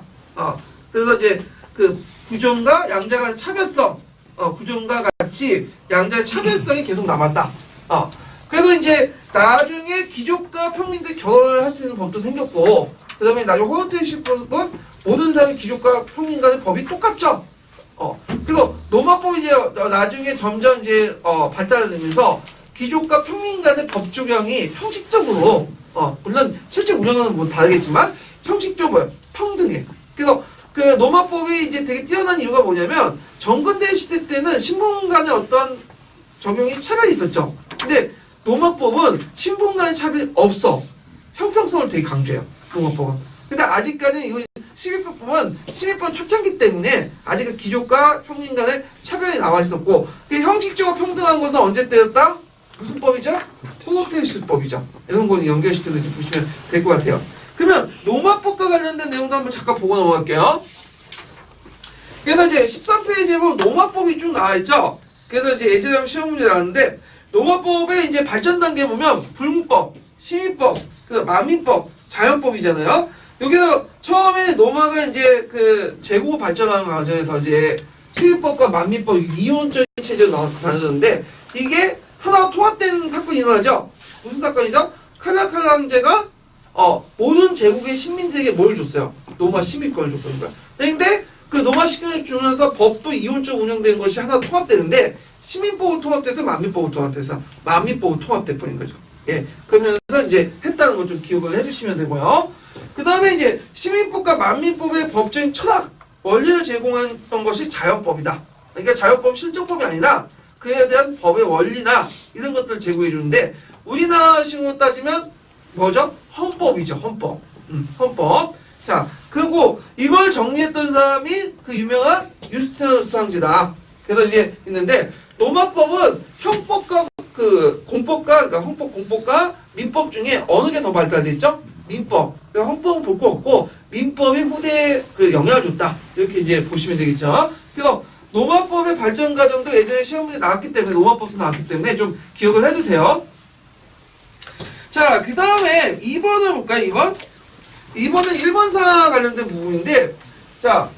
그래서 이제 그 규정과 양자 간의 차별성, 규정과 같이 양자의 차별성이 계속 남았다. 그래서 이제 나중에 귀족과 평민들 결혼을 할 수 있는 법도 생겼고, 그 다음에 나중에 호르테시법은 모든 사람이 귀족과 평민 간의 법이 똑같죠. 그리고 로마법이 이제 나중에 점점 이제 발달되면서 귀족과 평민 간의 법 적용이 형식적으로 물론 실제 운영은 뭐 다르겠지만 형식적으로 평등해. 그래서 그 로마법이 이제 되게 뛰어난 이유가 뭐냐면 정근대 시대 때는 신분 간의 어떤 적용이 차별이 있었죠. 근데 로마법은 신분 간의 차별이 없어. 형평성을 되게 강조해요. 로마법은. 근데 아직까지는 이거 시민법 초창기 때문에 아직은 귀족과 평민 간의 차별이 나와 있었고 형식적으로 평등한 것은 언제 때였다? 무슨 법이죠? 호르테시법이죠. 이런 거 연결시켜서 이제 보시면 될 것 같아요. 그러면 로마법과 관련된 내용도 한번 잠깐 보고 넘어갈게요. 그래서 이제 13페이지에 보면 로마법이 쭉 나와있죠. 그래서 이제 예전에 시험 문제 나왔는데 로마법의 이제 발전 단계 보면 불문법, 시민법, 만민법, 자연법이잖아요. 여기서 처음에 로마가 이제 그 제국 발전하는 과정에서 이제 시민법과 만민법 이론적인 체제로 나눠졌는데 이게 하나 통합된 사건이 일어나죠. 무슨 사건이죠? 칼라칼라 황제가 모든 제국의 시민들에게 뭘 줬어요? 로마 시민권을 줬거든요. 근데 그 로마 시민권을 주면서 법도 이론적으로 운영된 것이 하나 통합되는데 시민법으로 통합돼서 만민법으로 통합돼서 만민법으로 통합될 뻔인 거죠. 예, 그러면서 이제 했다는 걸 좀 기억을 해주시면 되고요. 그 다음에 이제 시민법과 만민법의 법적인 철학, 원리를 제공했던 것이 자연법이다. 그러니까 자연법 실정법이 아니라 그에 대한 법의 원리나 이런 것들을 제공해 주는데 우리나라식으로 따지면 뭐죠? 헌법이죠. 헌법. 헌법. 자, 그리고 이걸 정리했던 사람이 그 유명한 유스티누스 황제다. 그래서 이제 있는데 로마법은 형법과 그 공법과 그러니까 헌법 공법과 민법 중에 어느 게 더 발달돼 있죠? 민법. 그러니까 헌법은 볼 거 없고 민법이 후대에 그 영향을 줬다. 이렇게 이제 보시면 되겠죠. 그래서 로마법의 발전 과정도 예전에 시험 문제 나왔기 때문에 로마법도 나왔기 때문에 좀 기억을 해두세요. 자, 그 다음에 2번을 볼까요? 2번은 일본사 관련된 부분인데 자,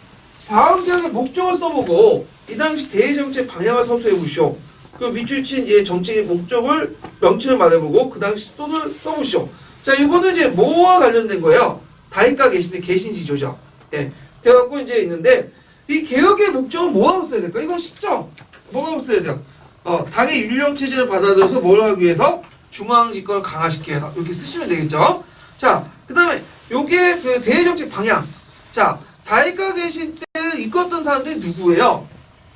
다음 계획의 목적을 써보고 이 당시 대외정책 방향을 서술해 보시오. 그 밑줄 친 이제 정책의 목적을 명칭을 말해보고 그 당시 또는 써보시오. 자, 이거는 이제 뭐와 관련된 거예요? 다이가 계신의 개신지조죠. 예. 그래갖고 이제 있는데 이 개혁의 목적은 뭐라고 써야 될까? 이건 쉽죠? 뭐라고 써야 돼요? 당의 율령 체제를 받아들여서 뭘 하기 위해서? 중앙 집권을 강화시키기 위해서 이렇게 쓰시면 되겠죠? 자, 그 다음에 요게 그 대외정책 방향. 자, 다이가 계신 때 이끌었던 사람들이 누구예요?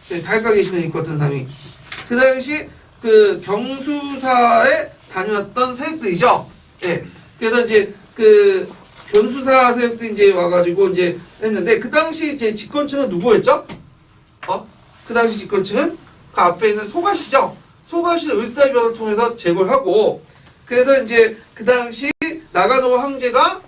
네, 다이가 계신 때 이끌었던 사람이 그 당시 그 경수사에 다녀왔던 세력들이죠. 예. 그래서 이제 그 변수사 세력들이 이제 와가지고 이제 했는데 그 당시 이제 집권층은 누구였죠? 그 당시 집권층은 그 앞에 있는 소가시죠. 소가시를 을사변을 통해서 제거하고 그래서 이제 그 당시 나가노 황제가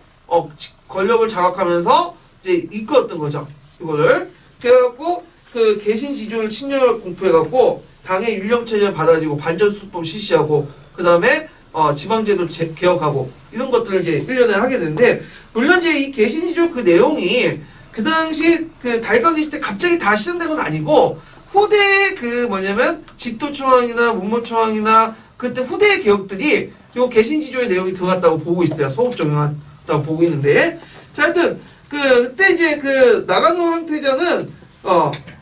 권력을 장악하면서 이제 이끌었던 거죠. 이거를 그래갖고 그 개신지조를 침략을 공포해갖고 당의 율령체제를 받아들이고 반전수법 실시하고 그 다음에 지방제도 개혁하고 이런 것들을 이제 1년에 하게 되는데 물론 이제 이 개신지조 그 내용이 그 당시 그 다이가 계실 때 갑자기 다 실현된 건 아니고 후대 그 뭐냐면 집도초항이나 문무초항이나 그때 후대의 개혁들이 요 개신지조의 내용이 들어갔다고 보고 있어요. 소급 적용했다고 보고 있는데 자 하여튼 그때 이제 그 나가노 황태자는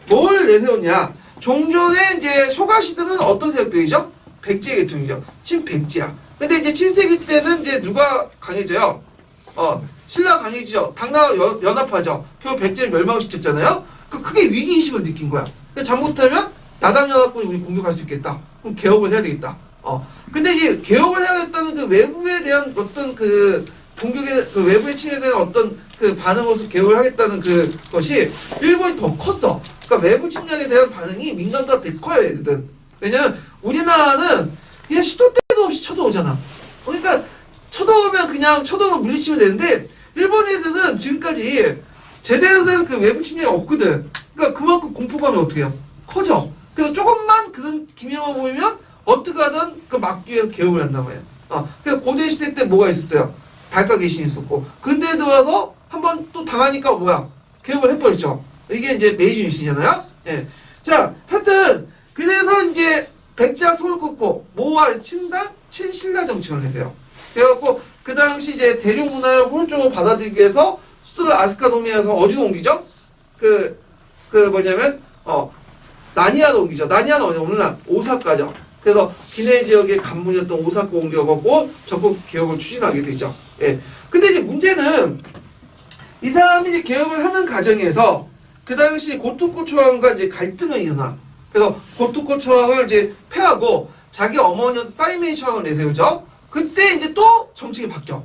뭘 내세웠냐 종전에 이제 소가시들은 어떤 세력들이죠? 백제 계통이죠. 친백제야. 근데 이제 7세기 때는 이제 누가 강해져요? 신라가 강해지죠. 당나라 연합하죠. 결국 백제를 멸망시켰잖아요. 그 크게 위기의식을 느낀 거야. 잘못하면 나당연합군이 우리 공격할 수 있겠다. 그럼 개혁을 해야 되겠다. 근데 이제 개혁을 해야겠다는 그 외부에 대한 어떤 그 공격의 그 외부의 침해에 대한 어떤 그 반응으로서 개혁을 하겠다는 그 것이 일본이 더 컸어. 그러니까 외부 침략에 대한 반응이 민감도가 되게 커요, 얘들은. 왜냐면 우리나라는 그냥 시도 때도 없이 쳐들어오잖아. 그러니까 쳐들어오면 그냥 쳐들어오면 물리치면 되는데 일본 애들은 지금까지 제대로 된 그 외부 침략이 없거든. 그러니까 그만큼 공포감이 어떻게 해요? 커져. 그래서 조금만 그런 기미만 보이면 어떻게 하든 그 막기 위해서 개혁을 한단 말이야. 그래서 고대 시대 때 뭐가 있었어요? 달가 계신이 있었고 근대에 들어와서 한번 또 당하니까 뭐야? 개혁을 해버렸죠. 이게 이제 메이지 유신이잖아요. 예. 자, 하여튼 그래서 이제 백제와 손을 꽂고 모와 친당 친신라 정책을 내세요. 그래갖고 그 당시 이제 대륙 문화를 혼종으로 받아들이기 위해서 수도를 아스카노미에서 어디로 옮기죠? 그 뭐냐면 나니아로 옮기죠. 나니아는 어디냐? 오늘날 오사카죠. 그래서 기내 지역의 간문이었던 오사카 옮겨갖고 적극 개혁을 추진하게 되죠. 예. 근데 이제 문제는 이 사람이 이제 개혁을 하는 과정에서 그 당시 고토코 초왕과 이제 갈등이 일어나. 그래서 고토코 초왕을 이제 패하고 자기 어머니였던 사이메이 초왕을 내세우죠. 그때 이제 또 정책이 바뀌어.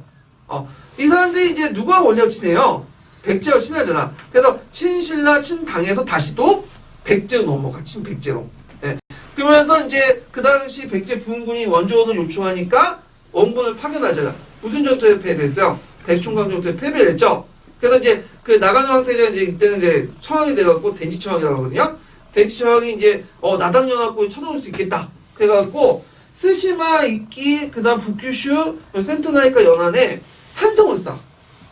이 사람들이 이제 누구하고 원력 친해요? 백제와 친하잖아. 그래서 친신라 친당에서 다시 또 백제로 넘어가. 친백제로. 예. 그러면서 이제 그 당시 백제 부흥군이 원조원을 요청하니까 원군을 파견하잖아. 무슨 전투에 패배했어요? 백총강 전투에 패배를 했죠. 그래서 이제 그 나가노 황태자 이제 이때는 이제 청왕이 돼갖고 덴지 청왕이라고 하거든요. 덴지 청왕이 이제 나당연합군이 쳐들어올 수 있겠다. 그래갖고 스시마, 이끼, 그다음 북규슈, 센토나이카 연안에 산성을 쌓아.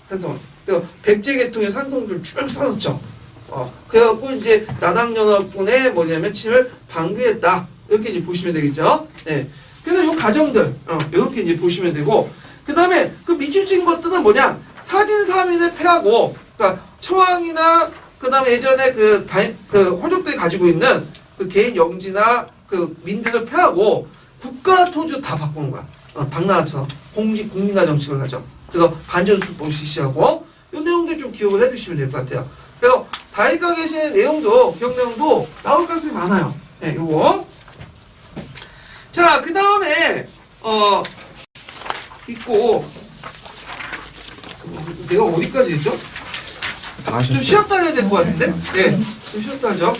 산성을. 그래서 백제 계통의 산성들 쭉 쌓았죠. 그래갖고 이제 나당연합군의 뭐냐면 침을 방비했다. 이렇게 이제 보시면 되겠죠. 네. 그래서 요 과정들, 이렇게 이제 보시면 되고, 그 다음에 그 밑줄 친 것들은 뭐냐? 사진사민을 패하고, 그러니까 청왕이나, 그 다음에 예전에 그 호족들이 가지고 있는 그 개인 영지나 그 민들을 패하고, 국가 토지도 다 바꾸는 거야. 당나라처럼. 국민화 정책을 하죠. 그래서 반전수법 실시하고, 이 내용들 좀 기억을 해두시면 될 것 같아요. 그래서 다이가 계신 내용도, 기억 내용도 나올 가능성이 많아요. 네, 요거. 자, 그 다음에, 있고, 내가 어디까지 했죠? 다 하셨어요? 좀 쉬었다 해야 될 것 같은데? 네, 좀 쉬었다 하죠.